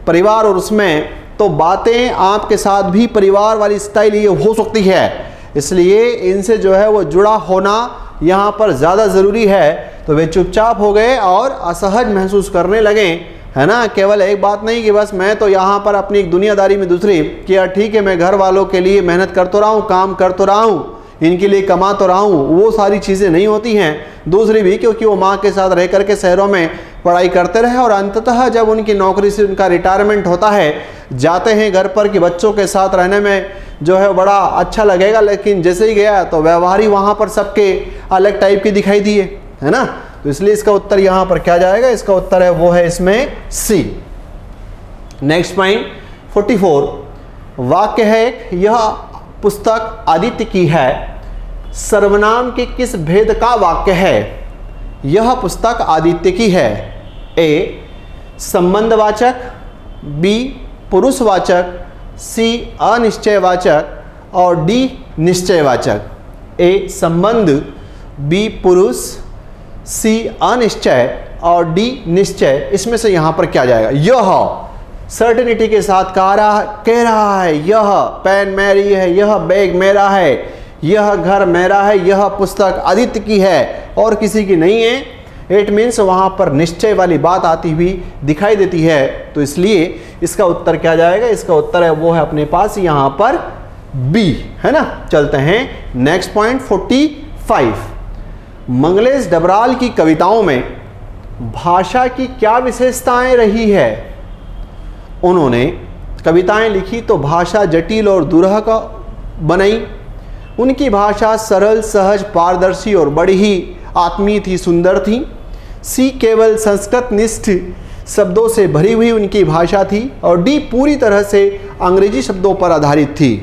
परिवार और उसमें, तो बातें आपके साथ भी परिवार वाली स्टाइल ये हो सकती है। इसलिए इनसे जो है वो जुड़ा होना यहाँ पर ज़्यादा ज़रूरी है। तो वे चुपचाप हो गए और असहज महसूस करने लगे, है ना। केवल एक बात नहीं कि बस मैं तो यहाँ पर अपनी एक दुनियादारी में दूसरी कि यार ठीक है, मैं घर वालों के लिए मेहनत कर तो रहा हूँ, काम कर तो रहा हूँ, इनके लिए कमा तो रहा हूँ, वो सारी चीज़ें नहीं होती हैं। दूसरी भी क्योंकि वो माँ के साथ रह करके शहरों में पढ़ाई करते रहे और अंततः जब उनकी नौकरी से उनका रिटायरमेंट होता है, जाते हैं घर पर कि बच्चों के साथ रहने में जो है बड़ा अच्छा लगेगा, लेकिन जैसे ही गया तो व्यवहार ही वहाँ पर सबके अलग टाइप के दिखाई दिए, है ना। तो इसलिए इसका उत्तर यहाँ पर क्या जाएगा, इसका उत्तर है वो है इसमें सी। नेक्स्ट पॉइंट 44, वाक्य है यह पुस्तक आदित्य की है, सर्वनाम के किस भेद का वाक्य है? यह पुस्तक आदित्य की है। ए, संबंधवाचक। बी, पुरुषवाचक। सी, अनिश्चयवाचक और डी, निश्चयवाचक। ए, संबंध। बी, पुरुष। सी, अनिश्चय और डी, निश्चय। इसमें से यहां पर क्या जाएगा? यह सर्टेनिटी के साथ कह रहा है यह पेन मेरी है, यह बैग मेरा है, यह घर मेरा है, यह पुस्तक आदित्य की है और किसी की नहीं है। इट मीन्स वहाँ पर निश्चय वाली बात आती हुई दिखाई देती है। तो इसलिए इसका उत्तर क्या जाएगा? इसका उत्तर है वो है अपने पास यहाँ पर बी, है ना। चलते हैं नेक्स्ट पॉइंट 45। मंगलेश डबराल की कविताओं में भाषा की क्या विशेषताएं रही है? उन्होंने कविताएं लिखी तो भाषा जटिल और दुरह का बनाई। उनकी भाषा सरल, सहज, पारदर्शी और बड़ी ही आत्मीय थी, सुंदर थी। सी, केवल संस्कृत निष्ठ शब्दों से भरी हुई उनकी भाषा थी। और डी, पूरी तरह से अंग्रेजी शब्दों पर आधारित थी।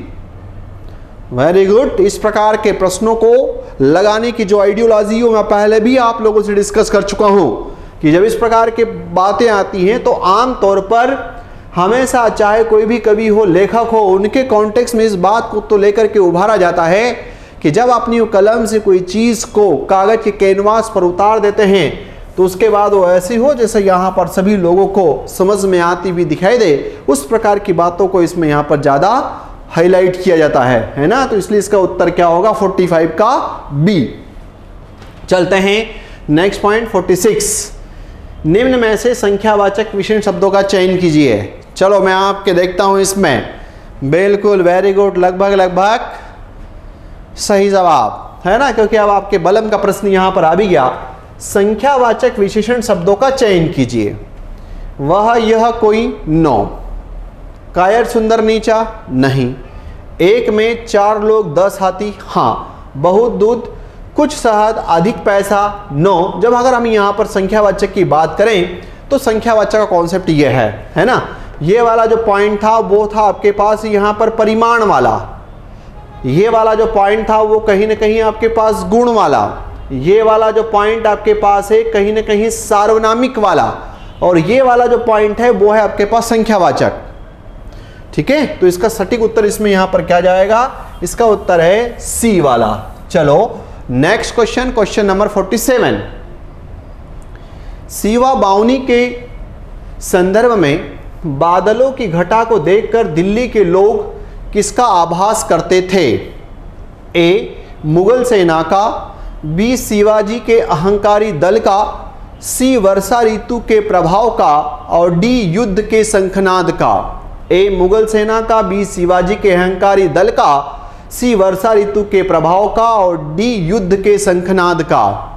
Very good. इस प्रकार के प्रश्नों को लगाने की जो आइडियोलॉजी हो, मैं पहले भी आप लोगों से डिस्कस कर चुका हूं कि जब इस प्रकार की बातें आती हैं तो आम तौर पर हमेशा, चाहे कोई भी कवि हो, लेखक हो, उनके कॉन्टेक्स्ट में इस बात को तो लेकर के उभारा जाता है कि जब अपनी कलम से कोई चीज़ को कागज के कैनवास पर उतार देते हैं तो उसके बाद वो ऐसी हो जैसे यहाँ पर सभी लोगों को समझ में आती हुई दिखाई दे। उस प्रकार की बातों को इसमें यहाँ पर ज़्यादा हाईलाइट किया जाता है ना। तो इसलिए इसका उत्तर क्या होगा? 45 का बी। चलते हैं नेक्स्ट पॉइंट 46। निम्न में से संख्यावाचक विशेषण शब्दों का चयन कीजिए। चलो मैं आपके देखता हूं इसमें। बिल्कुल, वेरी गुड, लगभग सही जवाब, है ना, क्योंकि अब आपके बलम का प्रश्न यहां पर आ भी गया। संख्यावाचक विशेषण शब्दों का चयन कीजिए। वह, यह, कोई, नो। कायर, सुंदर, नीचा, नहीं। एक में 4 लोग 10 हाथी, हाँ। बहुत दूध, कुछ शहद, अधिक पैसा, नो। जब अगर हम यहाँ पर संख्यावाचक की बात करें तो संख्यावाचक का कॉन्सेप्ट ये है ना। ये वाला जो पॉइंट था वो था आपके पास यहाँ पर परिमाण वाला। ये वाला जो पॉइंट था वो कहीं ना कहीं आपके पास गुण वाला। ये वाला जो पॉइंट आपके पास है कहीं ना कहीं सार्वनामिक वाला। और ये वाला जो पॉइंट है वो है आपके पास संख्यावाचक। ठीक है, तो इसका सटीक उत्तर इसमें यहां पर क्या जाएगा? इसका उत्तर है सी वाला। चलो नेक्स्ट क्वेश्चन, क्वेश्चन नंबर 47। सीवा बाउनी के संदर्भ में बादलों की घटा को देखकर दिल्ली के लोग किसका आभास करते थे? ए मुगल सेना का, बी शिवाजी के अहंकारी दल का, सी वर्षा ऋतु के प्रभाव का और डी युद्ध के शंखनाद का। ए मुगल सेना का, बी शिवाजी के अहंकारी दल का, सी वर्षा ऋतु के प्रभाव का और डी युद्ध के शंखनाद का।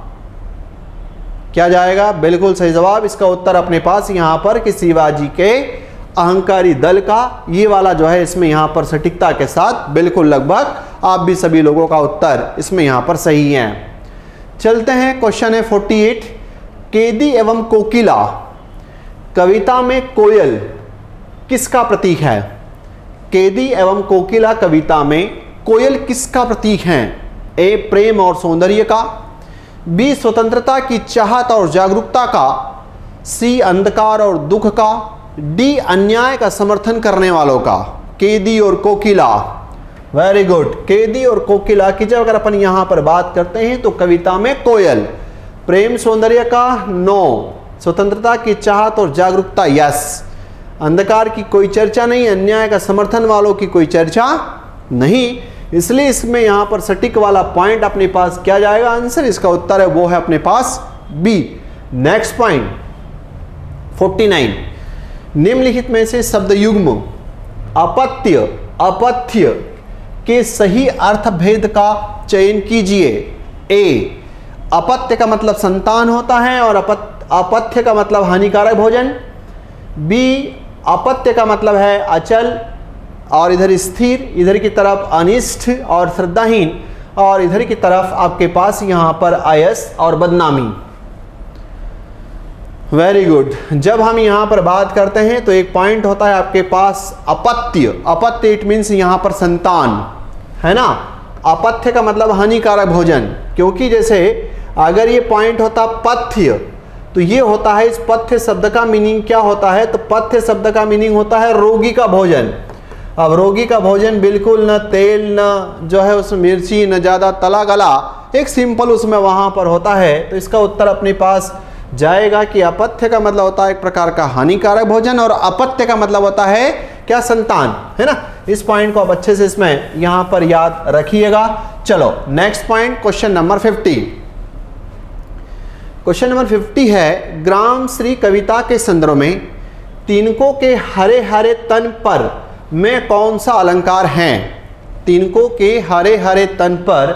क्या जाएगा? बिल्कुल सही जवाब। इसका उत्तर अपने पास यहां पर कि शिवाजी के अहंकारी दल का, ये वाला जो है इसमें यहां पर सटीकता के साथ बिल्कुल लगभग आप भी सभी लोगों का उत्तर इसमें यहां पर सही है। चलते हैं, क्वेश्चन है 48। केदी एवं कोकिला कविता में कोयल किसका प्रतीक है? केदी एवं कोकिला कविता में कोयल किसका प्रतीक है? ए प्रेम और सौंदर्य का, बी स्वतंत्रता की चाहत और जागरूकता का, सी अंधकार और दुख का, डी अन्याय का समर्थन करने वालों का। केदी और कोकिला, वेरी गुड। केदी और कोकिला की जब अगर अपन यहां पर बात करते हैं तो कविता में कोयल, प्रेम सौंदर्य का नो, स्वतंत्रता की चाहत और जागरूकता यस, अंधकार की कोई चर्चा नहीं, अन्याय का समर्थन वालों की कोई चर्चा नहीं, इसलिए इसमें यहां पर सटीक वाला पॉइंट अपने पास क्या जाएगा? आंसर इसका उत्तर है वो है अपने पास बी। Next point 49। निम्नलिखित में से शब्द युग्म अपत्य अपथ्य के सही अर्थ भेद का चयन कीजिए। ए अपत्य का मतलब संतान होता है और अपथ्य का मतलब हानिकारक भोजन। बी अपत्य का मतलब है अचल और इधर स्थिर, इधर की तरफ अनिष्ट और श्रद्धाहीन, और इधर की तरफ आपके पास यहां पर आयस और बदनामी। Very good. जब हम यहां पर बात करते हैं तो एक पॉइंट होता है आपके पास अपत्य। अपत्य इट मीन्स यहां पर संतान, है ना। अपथ्य का मतलब हानिकारक भोजन, क्योंकि जैसे अगर ये पॉइंट होता पथ्य तो ये होता है, इस पथ्य शब्द का मीनिंग क्या होता है? तो पथ्य शब्द का मीनिंग होता है रोगी का भोजन। अब रोगी का भोजन बिल्कुल न तेल, न जो है उसमें मिर्ची, न ज़्यादा तला गला, एक सिंपल उसमें वहाँ पर होता है। तो इसका उत्तर अपने पास जाएगा कि अपथ्य का मतलब होता है एक प्रकार का हानिकारक भोजन और अपत्य का मतलब होता है क्या? संतान, है ना। इस पॉइंट को आप अच्छे से इसमें यहाँ पर याद रखिएगा। चलो next point, question number 50। Question number 50 है, ग्राम श्री कविता के संदर्भ में तिनकों के हरे हरे तन पर में कौन सा अलंकार है? तिनकों के हरे हरे तन पर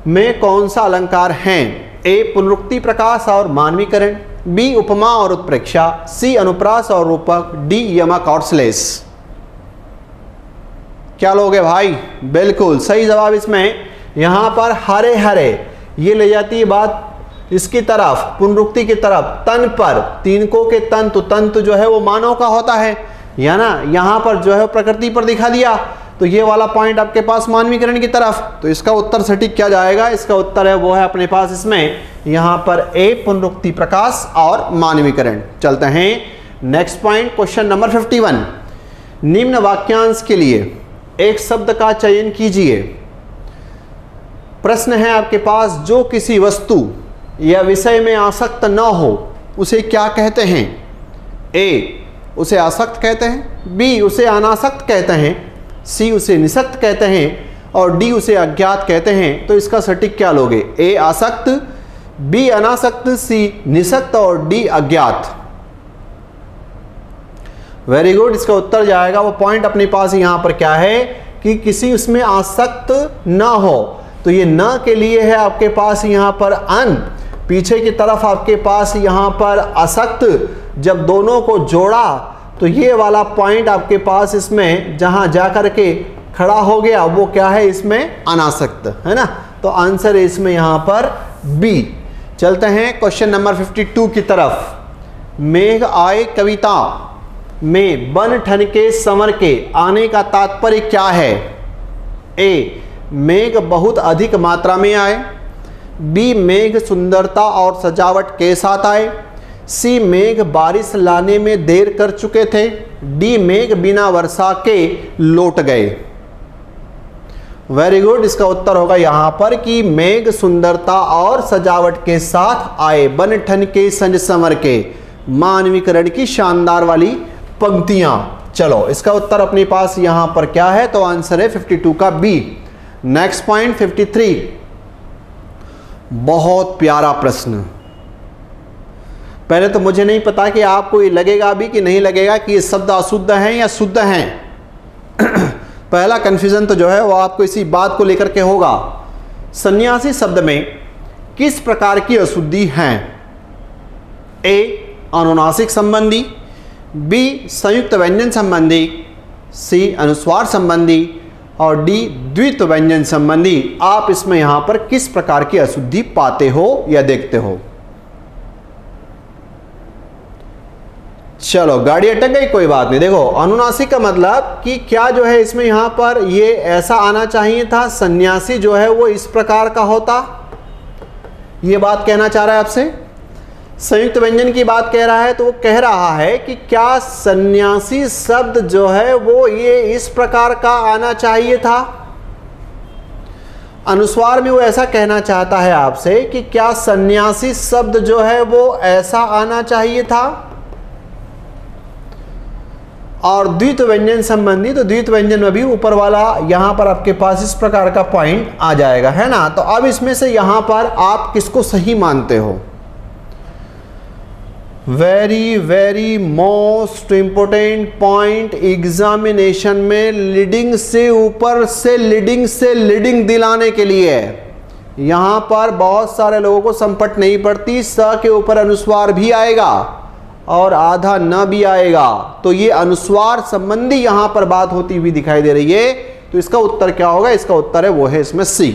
में कौन सा अलंकार है? ए पुनरुक्ति प्रकाश और मानवीकरण, बी उपमा और उत्प्रेक्षा, सी अनुप्रास और रूपक, डी यमक और श्लेष। क्या लोगे भाई? बिल्कुल सही जवाब इसमें यहां पर हरे हरे, ये ले जाती है बात इसकी तरफ, पुनरुक्ति की तरफ। तन पर, तिनकों के तंतु, तंतु जो है वो मानव का होता है या ना, यहां पर जो है प्रकृति पर दिखा दिया, तो ये वाला पॉइंट आपके पास मानवीकरण की तरफ। तो इसका उत्तर सटीक क्या जाएगा? इसका उत्तर है वो है अपने पास इसमें यहां पर ए पुनरुक्ति प्रकाश और मानवीकरण। चलते हैं नेक्स्ट पॉइंट, क्वेश्चन नंबर 51। निम्न वाक्यांश के लिए एक शब्द का चयन कीजिए। प्रश्न है आपके पास, जो किसी वस्तु या विषय में आसक्त न हो उसे क्या कहते हैं? ए उसे आसक्त कहते हैं, बी उसे अनासक्त कहते हैं, सी उसे निसक्त कहते हैं और डी उसे अज्ञात कहते हैं। तो इसका सटीक क्या लोगे? ए आसक्त, बी अनासक्त, सी निसक्त और डी अज्ञात। Very good. इसका उत्तर जाएगा वो पॉइंट अपने पास यहां पर क्या है कि किसी उसमें आसक्त ना हो, तो ये न के लिए है आपके पास यहां पर अन, पीछे की तरफ आपके पास यहां पर आसक्त। जब दोनों को जोड़ा तो ये वाला पॉइंट आपके पास इसमें जहां जाकर के खड़ा हो गया वो क्या है? इसमें अनासक्त, है ना। तो आंसर है इसमें यहां पर बी। चलते हैं क्वेश्चन नंबर 52 की तरफ। मेघ आए कविता में बन ठन के संवर के आने का तात्पर्य क्या है? ए मेघ बहुत अधिक मात्रा में आए, बी मेघ सुंदरता और सजावट के साथ आए, सी मेघ बारिश लाने में देर कर चुके थे, डी मेघ बिना वर्षा के लौट गए। Very good. इसका उत्तर होगा यहां पर कि मेघ सुंदरता और सजावट के साथ आए, बन ठन के संज संवर के, मानवीकरण की शानदार वाली पंक्तियां। चलो इसका उत्तर अपने पास यहां पर क्या है, तो आंसर है 52 का बी। नेक्स्ट पॉइंट 53, बहुत प्यारा प्रश्न। पहले तो मुझे नहीं पता कि आपको ये लगेगा भी कि नहीं लगेगा कि ये शब्द अशुद्ध हैं या शुद्ध हैं। पहला कंफ्यूजन तो जो है वो आपको इसी बात को लेकर के होगा। सन्यासी शब्द में किस प्रकार की अशुद्धि हैं? ए अनुनासिक संबंधी, बी संयुक्त व्यंजन संबंधी, सी अनुस्वार संबंधी और डी द्वित्व व्यंजन संबंधी। आप इसमें यहां पर किस प्रकार की अशुद्धि पाते हो या देखते हो? चलो गाड़ी अटक गई, कोई बात नहीं। देखो अनुनासिक का मतलब कि क्या जो है इसमें यहां पर ये ऐसा आना चाहिए था, सन्यासी जो है वो इस प्रकार का होता, ये बात कहना चाह रहा है आपसे। संयुक्त व्यंजन की बात कह रहा है तो वो कह रहा है कि क्या सन्यासी शब्द जो है वो ये इस प्रकार का आना चाहिए था। अनुस्वार में वो ऐसा कहना चाहता है आपसे कि क्या सन्यासी शब्द जो है वो ऐसा आना चाहिए था। और द्वित्व व्यंजन संबंधी, तो द्वित्व व्यंजन में भी ऊपर वाला यहां पर आपके पास इस प्रकार का पॉइंट आ जाएगा, है ना। तो अब इसमें से यहां पर आप किसको सही मानते हो? Very very most important point examination में लीडिंग से ऊपर से लीडिंग दिलाने के लिए यहां पर बहुत सारे लोगों को संपट नहीं पड़ती। स के ऊपर अनुस्वार भी आएगा और आधा न भी आएगा, तो ये अनुस्वार संबंधी यहां पर बात होती हुई दिखाई दे रही है। तो इसका उत्तर क्या होगा? इसका उत्तर है वो है इसमें सी।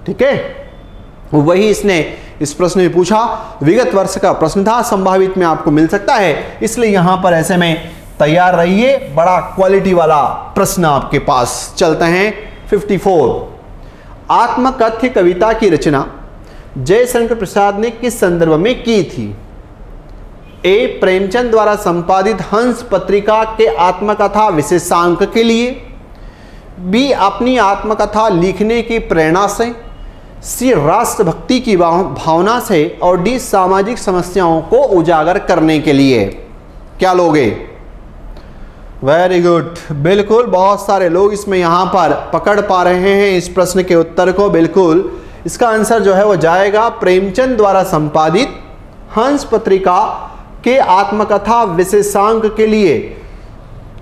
ठीक है, वही इसने इस प्रश्न में पूछा। विगत वर्ष का प्रश्न था, संभावित में आपको मिल सकता है, इसलिए यहां पर ऐसे में तैयार रहिए। बड़ा क्वालिटी वाला प्रश्न आपके पास। चलते हैं 54। आत्मकथ्य कविता की रचना जयशंकर प्रसाद ने किस संदर्भ में की थी? ए प्रेमचंद द्वारा संपादित हंस पत्रिका के आत्मकथा विशेषांक के लिए, बी अपनी आत्मकथा लिखने की प्रेरणा से, सी राष्ट्रभक्ति की भावना से और डी सामाजिक समस्याओं को उजागर करने के लिए। क्या लोगे? वेरी गुड, बिल्कुल बहुत सारे लोग इसमें यहां पर पकड़ पा रहे हैं इस प्रश्न के उत्तर को। बिल्कुल इसका आंसर जो है वो जाएगा प्रेमचंद द्वारा संपादित हंस पत्रिका के आत्मकथा विशेषांक के लिए,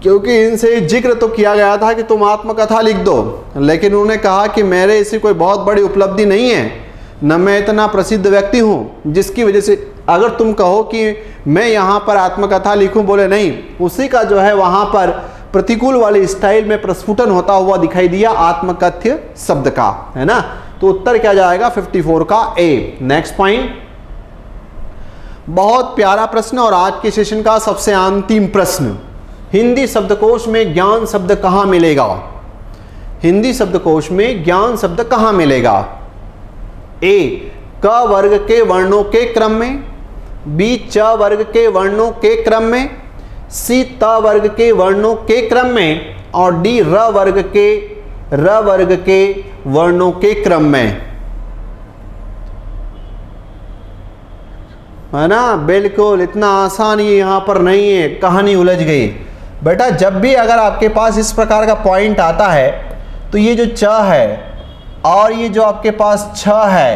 क्योंकि इनसे जिक्र तो किया गया था कि तुम आत्मकथा लिख दो, लेकिन उन्होंने कहा कि मेरे ऐसी कोई बहुत बड़ी उपलब्धि नहीं है, न मैं इतना प्रसिद्ध व्यक्ति हूं जिसकी वजह से अगर तुम कहो कि मैं यहाँ पर आत्मकथा लिखूं, बोले नहीं। उसी का जो है वहाँ पर प्रतिकूल वाले स्टाइल में प्रस्फुटन होता हुआ दिखाई दिया आत्मकथ्य शब्द का, है ना। तो उत्तर क्या जाएगा? 54 का ए। नेक्स्ट पॉइंट, बहुत प्यारा प्रश्न और आज के सेशन का सबसे अंतिम प्रश्न। हिंदी शब्दकोश में ज्ञान शब्द कहाँ मिलेगा? हिंदी शब्दकोश में ज्ञान शब्द कहाँ मिलेगा? ए क वर्ग के वर्णों के क्रम में, बी च वर्ग के वर्णों के क्रम में, सी त वर्ग के वर्णों के क्रम में और डी र वर्ग के वर्णों के क्रम में, है ना। बिल्कुल इतना आसान ये यहाँ पर नहीं है, कहानी उलझ गई। बेटा जब भी अगर आपके पास इस प्रकार का पॉइंट आता है तो ये जो च है और ये जो आपके पास छ है,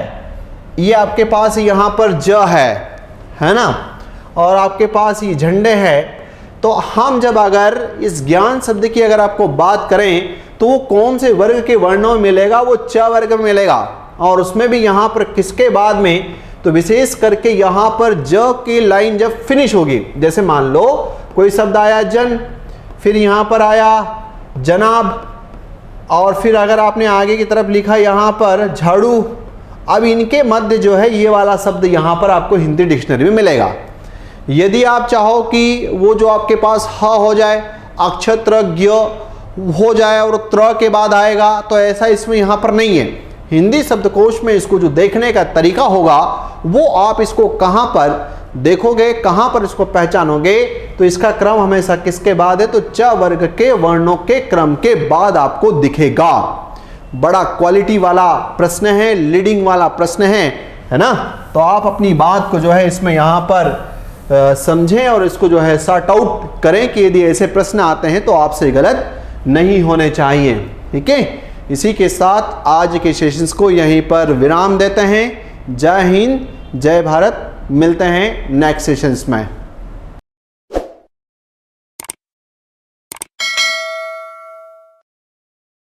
ये आपके पास यहाँ पर ज है ना, और आपके पास ये झंडे है। तो हम जब अगर इस ज्ञान शब्द की अगर आपको बात करें तो वो कौन से वर्ग के वर्णों में मिलेगा? वो च वर्ग में मिलेगा। और उसमें भी यहाँ पर किसके बाद में? तो विशेष करके यहाँ पर ज की लाइन जब फिनिश होगी, जैसे मान लो कोई शब्द आया जन, फिर यहाँ पर आया जनाब, और फिर अगर आपने आगे की तरफ लिखा यहाँ पर झाड़ू, अब इनके मध्य जो है ये वाला शब्द यहाँ पर आपको हिंदी डिक्शनरी में मिलेगा। यदि आप चाहो कि वो जो आपके पास ह हो जाए, अक्षत्र ज्ञ हो जाए और त्र के बाद आएगा, तो ऐसा इसमें यहाँ पर नहीं है। हिंदी शब्दकोश में इसको जो देखने का तरीका होगा वो आप इसको कहाँ पर देखोगे, कहाँ पर इसको पहचानोगे? तो इसका क्रम हमेशा किसके बाद है? तो च वर्ग के वर्णों के क्रम के बाद आपको दिखेगा। बड़ा क्वालिटी वाला प्रश्न है, लीडिंग वाला प्रश्न है ना। तो आप अपनी बात को जो है इसमें यहाँ पर समझें और इसको जो है सॉर्ट आउट करें कि यदि ऐसे प्रश्न आते हैं तो आपसे गलत नहीं होने चाहिए। ठीक है, इसी के साथ आज के सेशंस को यहीं पर विराम देते हैं। जय हिंद, जय भारत। मिलते हैं नेक्स्ट सेशंस में।